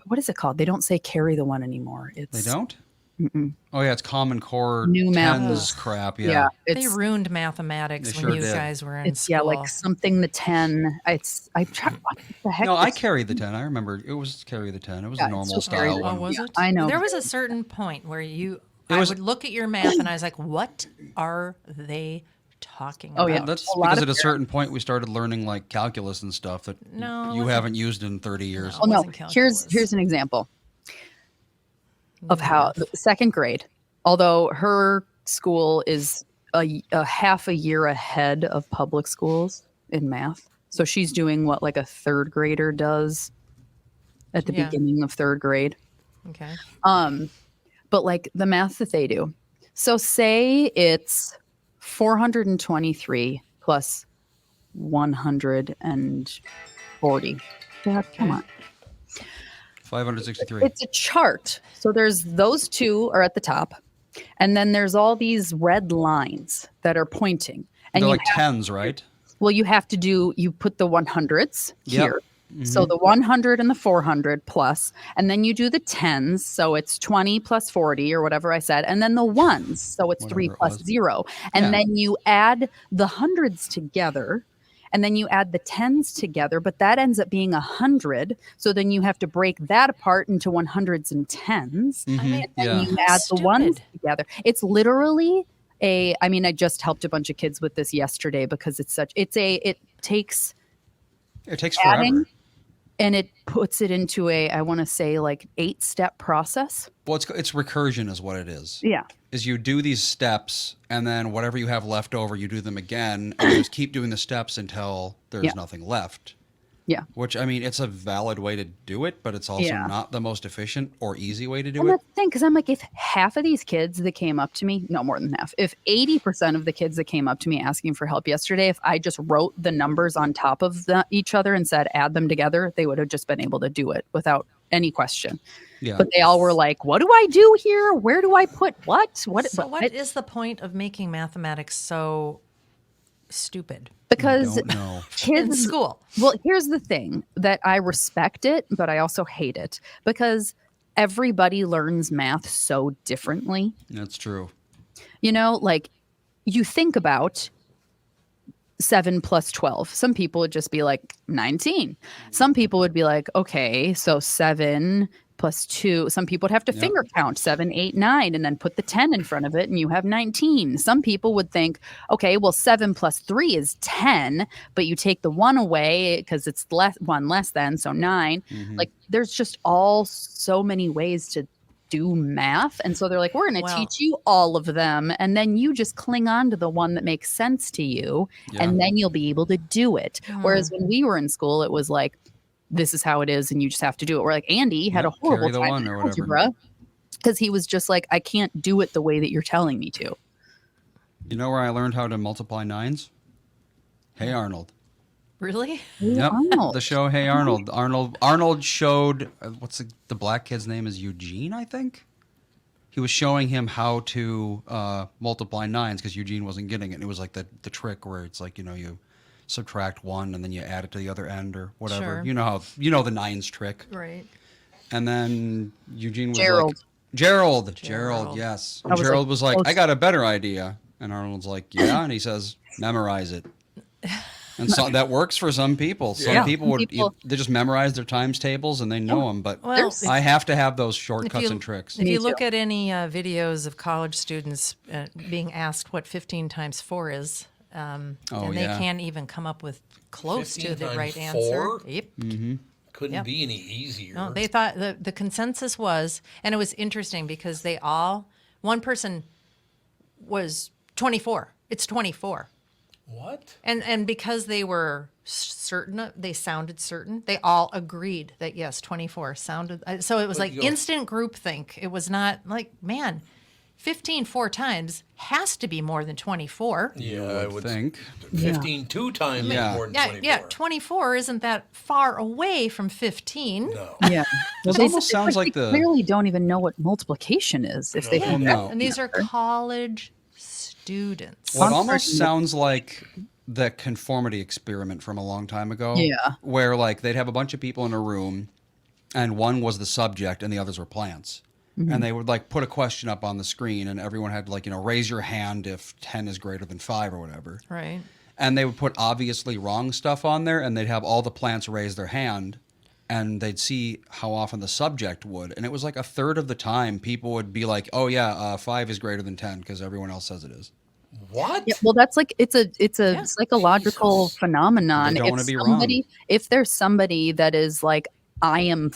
what is it called? They don't say carry the one anymore. They It's don't. Oh yeah, it's Common Core New math tens is- crap. yeah. Yeah. They It's ruined mathematics They when sure you did. guys were in it's school. like something the 10. I try what the heck. No, I is- carried the 10. I remember it was carry the 10. It was Yeah, a it's normal still carry style the Oh, one. was Yeah, it? I know. There was a certain point where I was- would look at your math and I was like, what are they talking Oh, about? yeah. That's A lot because of at a certain point we started learning like calculus and stuff that No, it you wasn't. haven't used in 30 years. No. Oh no, wasn't calculus. here's an example of how second grade, although her school is a half a year ahead of public schools in math. So she's doing what like a third grader does at the Yeah. beginning of third grade. Okay. But like the math that they do. So say it's 423 plus 140. Yeah, come on. 563. It's a chart. So there's those two are at the top. And then there's all these red lines that are pointing. And They're you like tens, right? you have to you put the 100s Yep. here. So the 100 and the 400 plus, and then you do the tens. So it's 20 plus 40 or whatever I said. And then the ones. So it's 3 Whatever it plus was. 0. And Yeah. then you add the hundreds together. And then you add the tens together, but that ends up being 100. So then you have to break that apart into 100s and tens. I mean, Yeah. You add the ones Stupid. together. It's literally I just helped a bunch of kids with this yesterday because it takes It takes forever. adding and it puts it into I want to say like 8-step process. Well, it's recursion is what it is. Yeah. Is you do these steps and then whatever you have left over, you do them again and you just keep doing the steps until there's Yeah. nothing left. Yeah. Which, I mean, it's a valid way to do it, but it's also Yeah. not the most efficient or easy way to do And it. that's the thing, because I'm like, if half of these kids that came up to me, no more than half, if 80% of the kids that came up to me asking for help yesterday, if I just wrote the numbers on top of each other and said, add them together, they would have just been able to do it without any question. Yeah. But they all were like, what do I do here? Where do I put what? So what is the point of making mathematics so stupid Because Don't know. in kids, school? well, here's the thing that I respect it, but I also hate it because everybody learns math so differently. That's true. You know, like you think about 7 plus 12. Some people would just be like 19. Some people would be like, okay, so 7 plus 2. Some people would have to finger count 7, 8, 9, and then put the 10 in front of it, and you have 19. Some people would think, okay, well, 7 plus 3 is 10, but you take the 1 away because it's one less than, so 9. Like, there's just all so many ways to do math, and so they're like, we're going to teach you all of them, and then you just cling on to the one that makes sense to you, and then you'll be able to do it. Whereas when we were in school, it was like, this is how it is, and you just have to do it. Where like Andy had a horrible time in algebra because he was just like, I can't do it the way that you're telling me to. You know where I learned how to multiply nines? Hey Arnold. Really? Yep. Arnold. The show Hey Arnold. Arnold showed what's the black kid's name is Eugene, I think. He was showing him how to multiply nines because Eugene wasn't getting it. And it was like the trick where it's like, you subtract 1 and then you add it to the other end or whatever. Sure. You know the nines trick. Right. And then Eugene was Gerald. like Gerald, yes. And Gerald was like, I got a better idea. And Arnold's like, yeah, and he says, memorize it. And so that works for some people. Some people they just memorize their times tables and they know them. But I have to have those shortcuts and tricks. If you look at any videos of college students being asked what 15 times 4 is, and they can't even come up with close to the right answer. Yep. Couldn't be any easier. No, they thought the consensus was, and it was interesting because one person was 24. It's 24. What? And because they were certain, they sounded certain, they all agreed that yes, 24 sounded. So it was like instant groupthink. It was not like, man, 15 4 times has to be more than 24. Yeah, I would think. 15 2 times more than 24. Yeah, 24 isn't that far away from 15. No. Yeah. It almost sounds like they clearly don't even know what multiplication is if they And these are college students. Well, it almost sounds like the conformity experiment from a long time ago. Yeah. Where like they'd have a bunch of people in a room and one was the subject and the others were plants. And they would like put a question up on the screen and everyone had to like, raise your hand if 10 is greater than 5 or whatever. Right. And they would put obviously wrong stuff on there and they'd have all the plants raise their hand and they'd see how often the subject would. And it was like a third of the time people would be like, oh yeah, 5 is greater than 10 because everyone else says it is. What? Yeah, well, that's like it's a psychological phenomenon. They don't want to be wrong. If there's somebody that is like, I am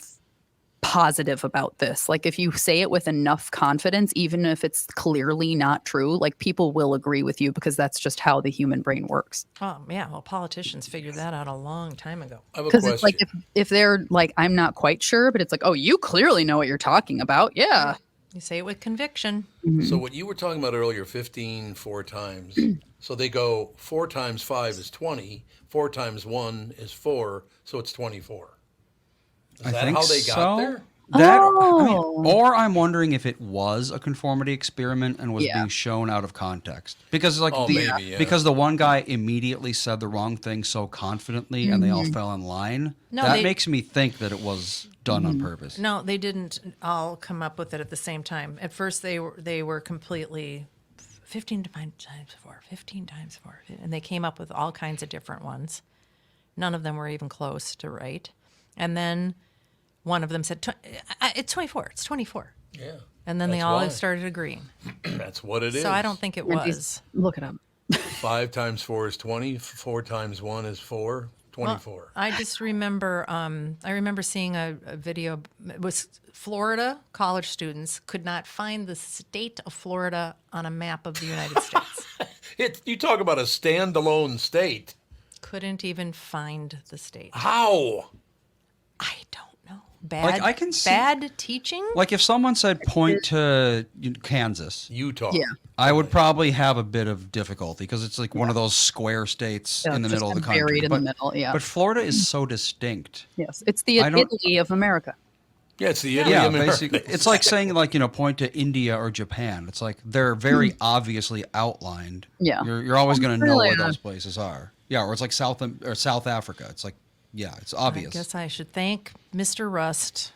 positive about this, like if you say it with enough confidence, even if it's clearly not true, like people will agree with you because that's just how the human brain works. Oh yeah, well, politicians figured that out a long time ago. I have a question. Because it's like if they're like, I'm not quite sure, but it's like, oh, you clearly know what you're talking about. Yeah. You say it with conviction. So what you were talking about earlier, 15 4 times. So they go 4 times 5 is 20, 4 times 1 is 4, so it's 24. Is that how they got there? Or I'm wondering if it was a conformity experiment and was being shown out of context. Because like because the one guy immediately said the wrong thing so confidently and they all fell in line. No, that makes me think that it was done on purpose. No, they didn't all come up with it at the same time. At first they were completely 15 times 4, 15 times 4. And they came up with all kinds of different ones. None of them were even close to right. And then one of them said, it's 24. It's 24. Yeah. And then they all started agreeing. That's what it is. So I don't think it was. Look it up. 5 times 4 is 20. 4 times 1 is 4. 24. Well, I just remember, I remember seeing a video. It was Florida college students could not find the state of Florida on a map of the United States. You talk about a standalone state. Couldn't even find the state. How? I don't know. Bad, like I can see, bad teaching? Like if someone said point to Kansas. Utah. Yeah. I would probably have a bit of difficulty because it's like one of those square states in the middle of the country. Buried in the middle, yeah. But Florida is so distinct. Yes, it's the Italy of America. Yeah, it's the Italy of America. Basically. It's like saying like, point to India or Japan. It's like they're very obviously outlined. Yeah. You're always going to know where those places are. Yeah, or it's like South Africa. It's like, yeah, it's obvious. I guess I should thank Mr. Rust,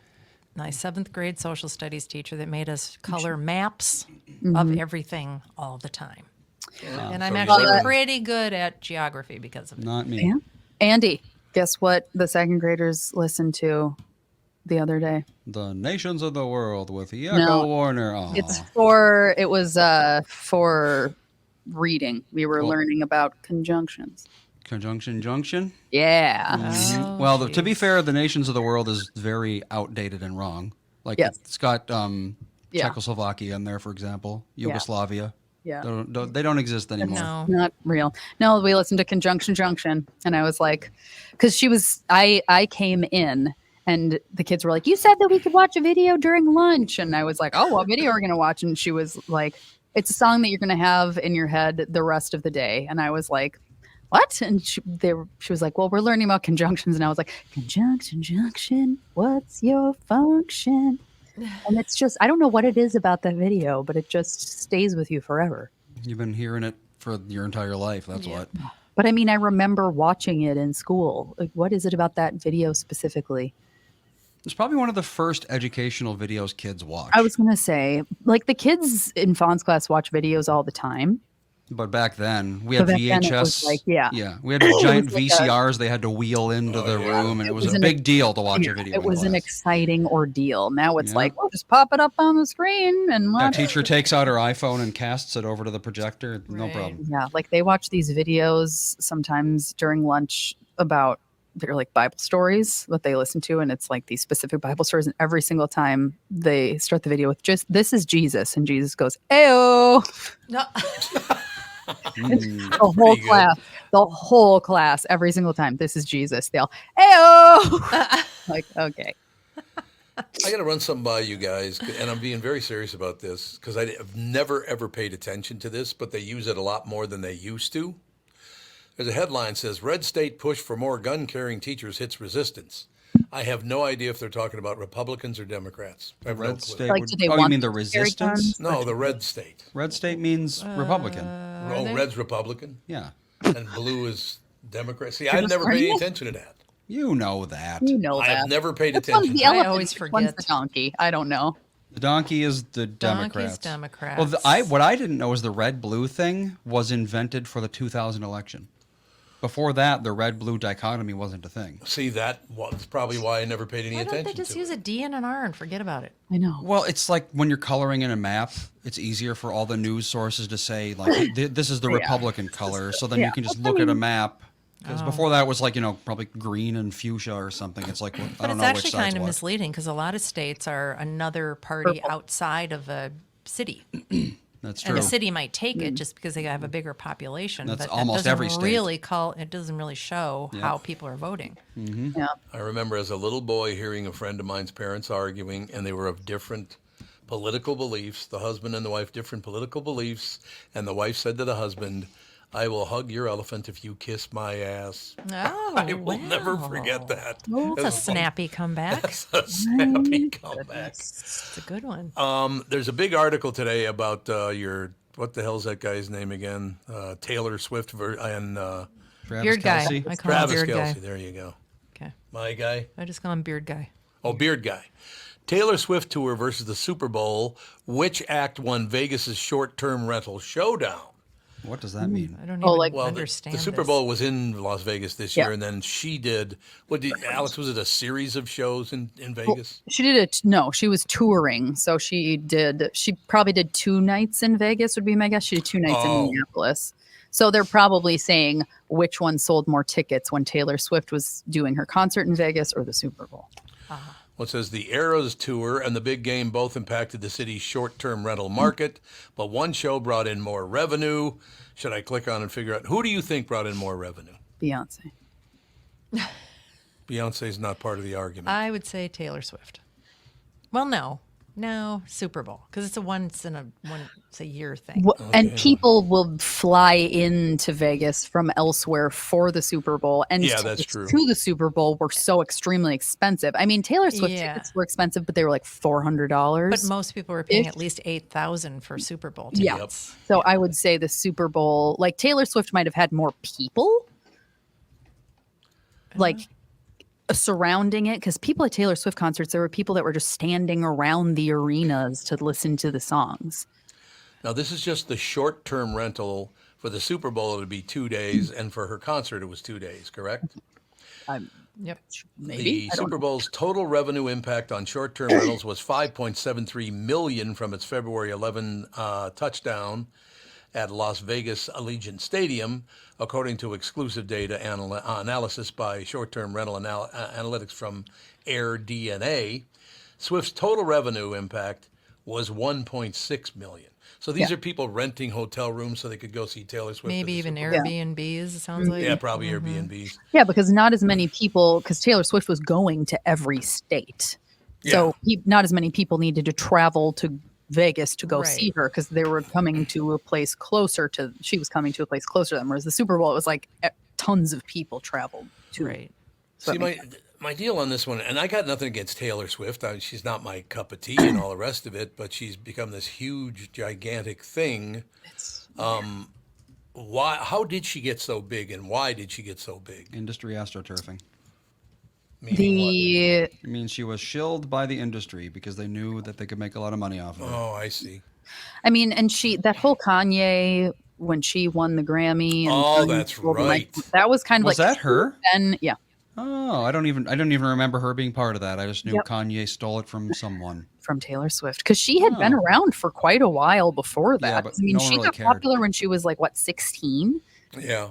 my 7th grade social studies teacher that made us color maps of everything all the time. And I'm So actually you're- pretty good at geography because of it. Not me. Yeah. Andy, guess what the second graders listened to the other day? The Nations of the World with Yucko No. Warner. Oh, It was for reading. We were Cool. learning about conjunctions. Conjunction Junction. Yeah. Oh, Well, to be jeez. fair, the Nations of the World is very outdated and wrong. Like Yes. it's got Yeah. Czechoslovakia in there, for example, Yeah. Yugoslavia. Yeah. They don't exist anymore. No. Not real. No, we listened to Conjunction Junction, and I was like, because I came in, and the kids were like, "You said that we could watch a video during lunch," and I was like, "Oh, what video are we gonna watch?" And she was like, "It's a song that you're gonna have in your head the rest of the day," and I was like, "What?" And she was like, "Well, we're learning about conjunctions," and I was like, "Conjunction Junction, what's your function?" And it's just, I don't know what it is about that video, but it just stays with you forever. You've been hearing it for your entire life. That's what. But I mean, I remember watching it in school. Like, what is it about that video specifically? It's probably one of the first educational videos kids watch. I was going to say, like, the kids in Fawn's class watch videos all the time. But back then, we had But back then VHS. it was like, yeah. we had giant like VCRs they had to wheel into the room, and it was a big deal to watch a video. It in was an class. exciting ordeal. Now it's Yeah. like, well, just pop it up on the screen and Yeah, watch. teacher takes out her iPhone and casts it over to the projector. No Right. problem. Yeah, like they watch these videos sometimes during lunch about, they're like Bible stories that they listen to, and it's like these specific Bible stories, and every single time they start the video with just, "This is Jesus," and Jesus goes, "Ayo." No. Mm. The whole class, every single time, "This is Jesus." They all, "Ayo." Like, okay. I got to run something by you guys, and I'm being very serious about this because I've never ever paid attention to this, but they use it a lot more than they used to. There's a headline that says, "Red State push for more gun-carrying teachers hits resistance." I have no idea if they're talking about Republicans or Democrats. I have no Red clue. State. Like, would- do they oh, you want mean the to carry resistance? guns? No, the red state. Red State means Republican. Red's Republican, Yeah, and blue is Democrat. See, I've never paid any attention to that. you know that. You know that. I've never paid Which one's attention. the to that. elephant? always Which one's the forget. donkey? I don't know. The donkey is the Donkey's Democrats. Democrats. Well, what I didn't know is the red blue thing was invented for the 2000 election. Before that, the red blue dichotomy wasn't a thing. See, that was probably why I never paid any Why don't attention they just to use it. a D and an R and forget about it? I know. Well, it's like when you're coloring in a map, it's easier for all the news sources to say, like, this is the Republican color. So then you can just look at a map. Because before that it was like, probably green and fuchsia or something. It's like, I But don't it's know which actually side's kind of what. misleading because a lot of states are another party Purple. outside of a city. That's And true. the city might take it just because they have a bigger population. That's but almost that every doesn't state. really it doesn't really show how people are voting. Yeah. I remember as a little boy hearing a friend of mine's parents arguing, and they were of different political beliefs. The husband and the wife, different political beliefs. And the wife said to the husband, "I will hug your elephant if you kiss my ass." Oh, I will never forget that. That's a snappy comeback. That's a snappy comeback. It's a good one. There's a big article today about what the hell's that guy's name again? Taylor Swift and Travis Beard guy. Kelce? I call him Travis Beard Kelce. guy. There you go. Okay. My guy. I just call him Beard guy. Oh, Beard guy. Taylor Swift tour versus the Super Bowl. Which act won Vegas's short-term rental showdown? What does that mean? I don't Oh, even like- Well, understand the Super this. Bowl was in Las Vegas this Yeah. year, and then she did. Alex? Was it a series of shows in Vegas? She did it. No, she was touring. So she probably did 2 nights in Vegas, would be my guess. She did 2 nights in Oh. Minneapolis. So they're probably saying which one sold more tickets when Taylor Swift was doing her concert in Vegas or the Super Bowl. Well, it says the Eras Tour and the big game both impacted the city's short-term rental market, but one show brought in more revenue. Should I click on and figure out who do you think brought in more revenue? Beyonce. Beyonce's not part of the argument. I would say Taylor Swift. Well, no, Super Bowl because it's a once a year thing. And people will fly into Vegas from elsewhere for the Super Bowl. And Yeah, that's tickets true. to the Super Bowl were so extremely expensive. I mean, Taylor Swift Yeah. tickets were expensive, but they were like $400. But most people were paying Ish. at least $8,000 for Super Bowl Yeah. tickets. So I would say the Super Bowl, like Taylor Swift might have had more people like surrounding it, because people at Taylor Swift concerts, there were people that were just standing around the arenas to listen to the songs. Now, this is just the short-term rental For the Super Bowl, it would be 2 days, and for her concert, it was 2 days, correct? I'm, Yep. maybe The I don't Super know. Bowl's total revenue impact on short-term rentals was 5.73 million from its February 11 touchdown at Las Vegas Allegiant Stadium, according to exclusive data analysis by short-term rental analytics from AirDNA. Swift's total revenue impact was 1.6 million. So these Yeah. are people renting hotel rooms so they could go see Taylor Swift. Maybe at the even Super Bowl. Airbnbs, it sounds like. Yeah, probably Airbnbs. Yeah, because not as many people, because Taylor Swift was going to every state. So not as many people needed to travel to Vegas to go see Right. her because they were coming to a place closer to, she was coming to a place closer to them. Whereas the Super Bowl, it was like tons of people traveled to. Right. So See, that makes my deal on this one, and I got nothing against Taylor Swift. She's not my cup of tea and all the rest of it, but she's become this huge, gigantic thing. it's Why? How did she get so big, and why did she get so big? Industry astroturfing. Meaning what? the It means she was shilled by the industry because they knew that they could make a lot of money off of it. Oh, I see. I mean, and that whole Kanye when she won the Grammy. And Oh, Kanye that's stole the mic, right. that was kind of Was like that her? And yeah, Oh, I don't even remember her being part of that. I just knew Yep. Kanye stole it from someone. from Taylor Swift because she had been Oh. around for quite a while before that. Yeah, but I mean, no one she really got cared. popular when she was like what 16. Yeah.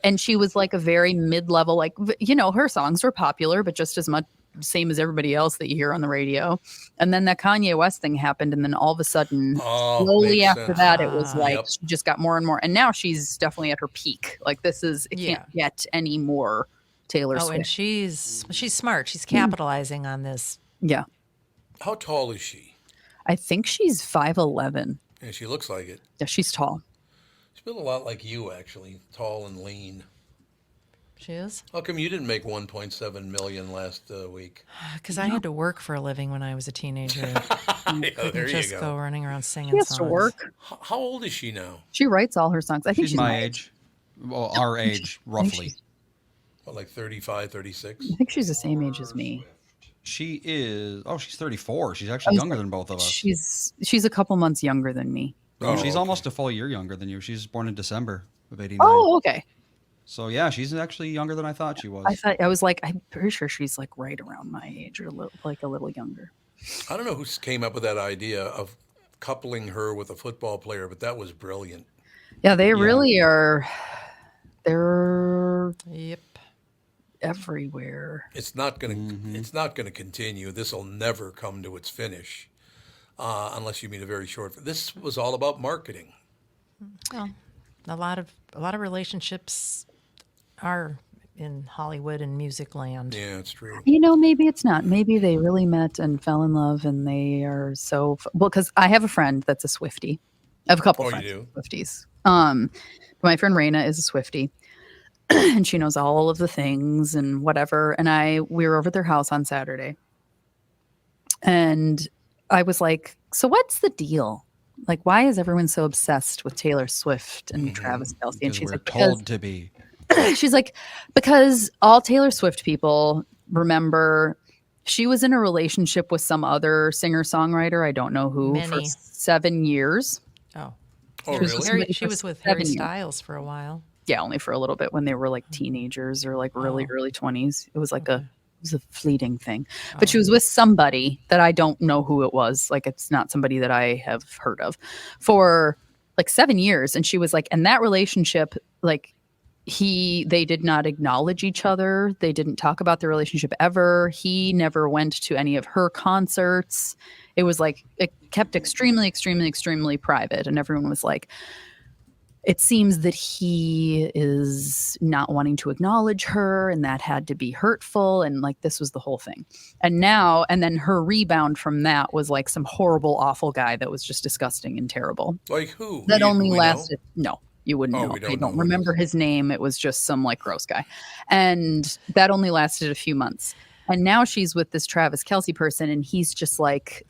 And she was like a very mid-level, like her songs were popular, but just as much same as everybody else that you hear on the radio. And then that Kanye West thing happened, and then all of a sudden, Oh, slowly makes after sense. that, it was like Yep. she just got more and more. And now she's definitely at her peak. Like it can't get any more Taylor Oh, and Swift. she's smart. She's capitalizing on this. Yeah, How tall is she? I think she's 5'11". Yeah, she looks like it. Yeah, she's tall. She's built a lot like you, actually, tall and lean. She is. How come you didn't make 1.7 million last week? Because I had to work for a living when I was a teenager. Yeah, there you Just go. go running around singing She has songs. to work. How old is she now? She writes all her songs. I think She's my age. Well, our age, roughly. What, like 35, 36? I think she's the same age as me. She is. Oh, she's 34. She's actually younger than both of us. She's a couple months younger than me. Oh, she's okay. almost a full year younger than you. She's born in December of '89. Oh, okay. So yeah, she's actually younger than I thought she was. I was like, I'm pretty sure she's like right around my age or a little younger. I don't know who came up with that idea of coupling her with a football player, but that was brilliant. Yeah, they really are. They're Yep. everywhere. It's not gonna continue. This will never come to its finish, unless you mean a very short. This was all about marketing. Well, a lot of relationships are in Hollywood and music land. Yeah, it's true. Maybe it's not. Maybe they really met and fell in love, and they are so well. Because I have a friend that's a Swiftie. I have a couple Oh, you friends do? Swifties. My friend Raina is a Swiftie, and she knows all of the things and whatever. And we were over at their house on Saturday, and I was like, "So what's the deal? Like, why is everyone so obsessed with Taylor Swift and Travis Kelce?" And because she's we're like, told to be. she's like, because all Taylor Swift people remember she was in a relationship with some other singer-songwriter, I don't know who, for Many. 7 years. Oh. Oh, was really? somebody She for was with 7 Harry years. Styles for a while. Yeah, only for a little bit when they were like teenagers or like really early 20s. It was like it was a fleeting thing. But she was with somebody that I don't know who it was. Like it's not somebody that I have heard of for like 7 years. And she was like, and that relationship, like they did not acknowledge each other. They didn't talk about the relationship ever. He never went to any of her concerts. It was like it kept extremely, extremely, extremely private. And everyone was like, it seems that he is not wanting to acknowledge her, and that had to be hurtful. And like this was the whole thing. And then her rebound from that was like some horrible, awful guy that was just disgusting and terrible. Like who? That Do only we know? lasted. No, you wouldn't Oh, know. we don't I know don't who it remember his name. It was just some like gross guy. And that only lasted a few months. And now she's with this Travis Kelce person, and he's just like,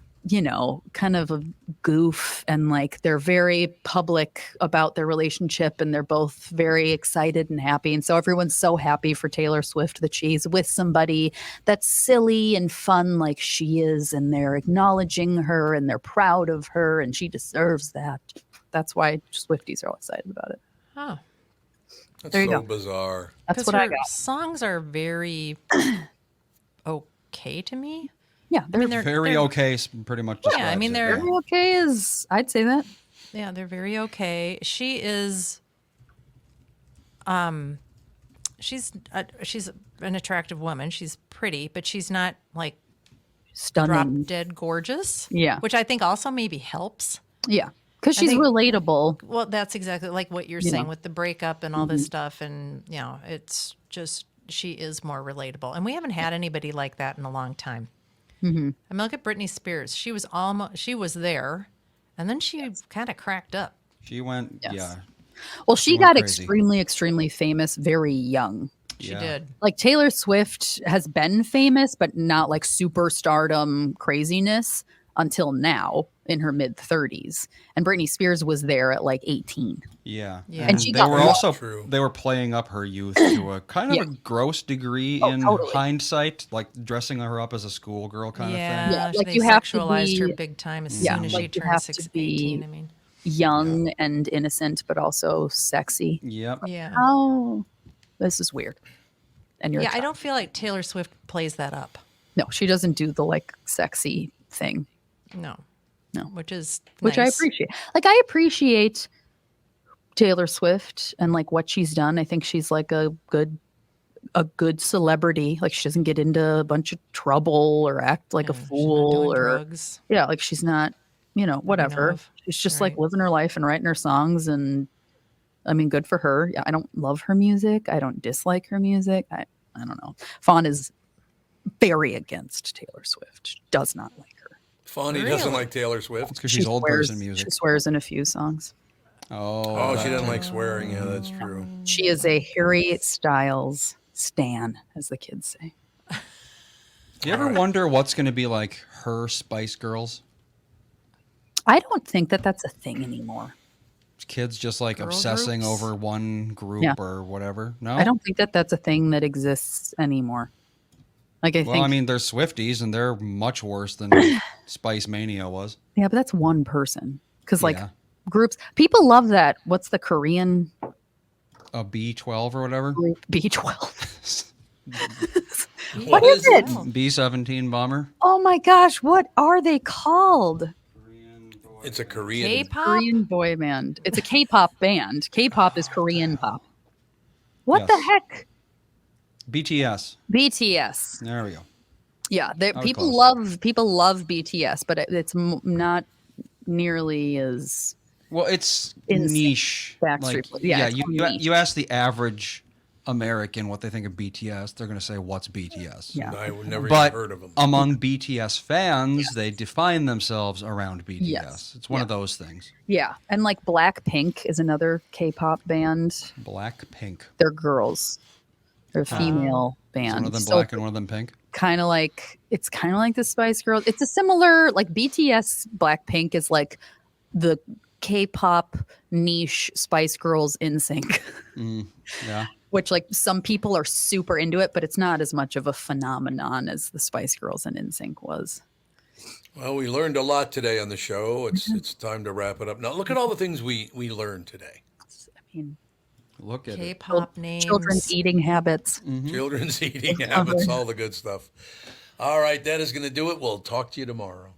kind of a goof, and like they're very public about their relationship, and they're both very excited and happy. And so everyone's so happy for Taylor Swift that she's with somebody that's silly and fun like she is, and they're acknowledging her and they're proud of her, and she deserves that. That's why Swifties are all excited about it. Oh, That's There you so go. bizarre. That's because what I her got. songs are very okay to me. Yeah, I mean, they're Very okay. Pretty much describes Yeah, I mean, it, they're- very okay. Is I'd say that. Yeah, they're very okay. She's she's an attractive woman. She's pretty, but she's not like drop Stunning. dead gorgeous. Yeah. Which I think also maybe helps. Yeah, because she's think- relatable. Well, that's exactly like what you're You saying know. with the breakup and all this stuff. And, it's just, she is more relatable. And we haven't had anybody like that in a long time. I mean, look at Britney Spears. She was there, and then she kind of cracked up. She went, Yes. yeah. Well, she went got crazy. extremely, extremely famous very young. She Yeah. did. Like Taylor Swift has been famous, but not like superstardom craziness until now in her mid 30s. And Britney Spears was there at like 18. Yeah. Yeah. And she they got were loved. also True. they were playing up her youth to a kind of Yeah. a gross degree Oh, in totally. hindsight, like dressing her up as a schoolgirl kind of Yeah, thing. Yeah, like they you have to sexualized her be- big time as Yeah, soon as like she you turned have to 18. be- I mean, Young and innocent, but also sexy. Yep. yeah. Oh, this is weird. And you're Yeah, I don't feel like Taylor Swift plays that up. No, she doesn't do the like sexy thing, No. No. Which is which I nice. appreciate. Like I appreciate Taylor Swift and like what she's done. I think she's like a good celebrity. Like she doesn't get into a bunch of trouble or act like a Yeah, she's not fool doing or drugs. yeah, like she's not, whatever. of, She's just like right. living her life and writing her songs and I mean, good for her. Yeah, I don't love her music. I don't dislike her music. I don't know. Fawn is very against Taylor Swift. Does not like her. Fonnie doesn't Really? like Taylor Swift. Because she's old person She music. swears in a few songs. Oh, she that doesn't too. like swearing. Yeah, that's true. She is a Harry Styles stan, as the kids say. Do you ever wonder what's going to be like her Spice Girls? I don't think that that's a thing anymore. Kids just like Girl obsessing groups? over one group Yeah. or whatever? No? I don't think that that's a thing that exists anymore. Like I Well, think, I mean, they're Swifties and they're much worse than Spice Mania was. yeah, but that's one person. Because like Yeah. groups, people love that. What's the Korean A B12 or whatever? group? B12. What is it? B-17 bomber. Oh my gosh, what are they called? It's a Korean. K-pop? Korean boy band. It's a K-pop band. K-pop is Korean pop. What Yes. the heck? BTS. BTS. There we go. Yeah, was people close. love BTS, but it's not nearly as Well, it's In niche. Backstreet Boys. Yeah, it's you, more you, niche. you ask the average American what they think of BTS, they're going to say, what's BTS? Yeah. I would never But even heard of them. among BTS fans, they define themselves around BTS. Yes. It's one Yeah. of those things. Yeah, and like Blackpink is another K-pop band. Blackpink. They're girls. They're a female Is band. one of them So black and one of them pink? kind of like the Spice Girls. It's a similar like BTS. Blackpink is like the K-pop niche Spice Girls in sync. Yeah. Which like some people are super into it, but it's not as much of a phenomenon as the Spice Girls and NSYNC was. Well, we learned a lot today on the show. Mm-hmm. It's time to wrap it up. Now, look at all the things we learned today. I mean, Look at it. K-pop names. children's eating habits. Children's eating habits, all the good stuff. All right, that is going to do it. We'll talk to you tomorrow.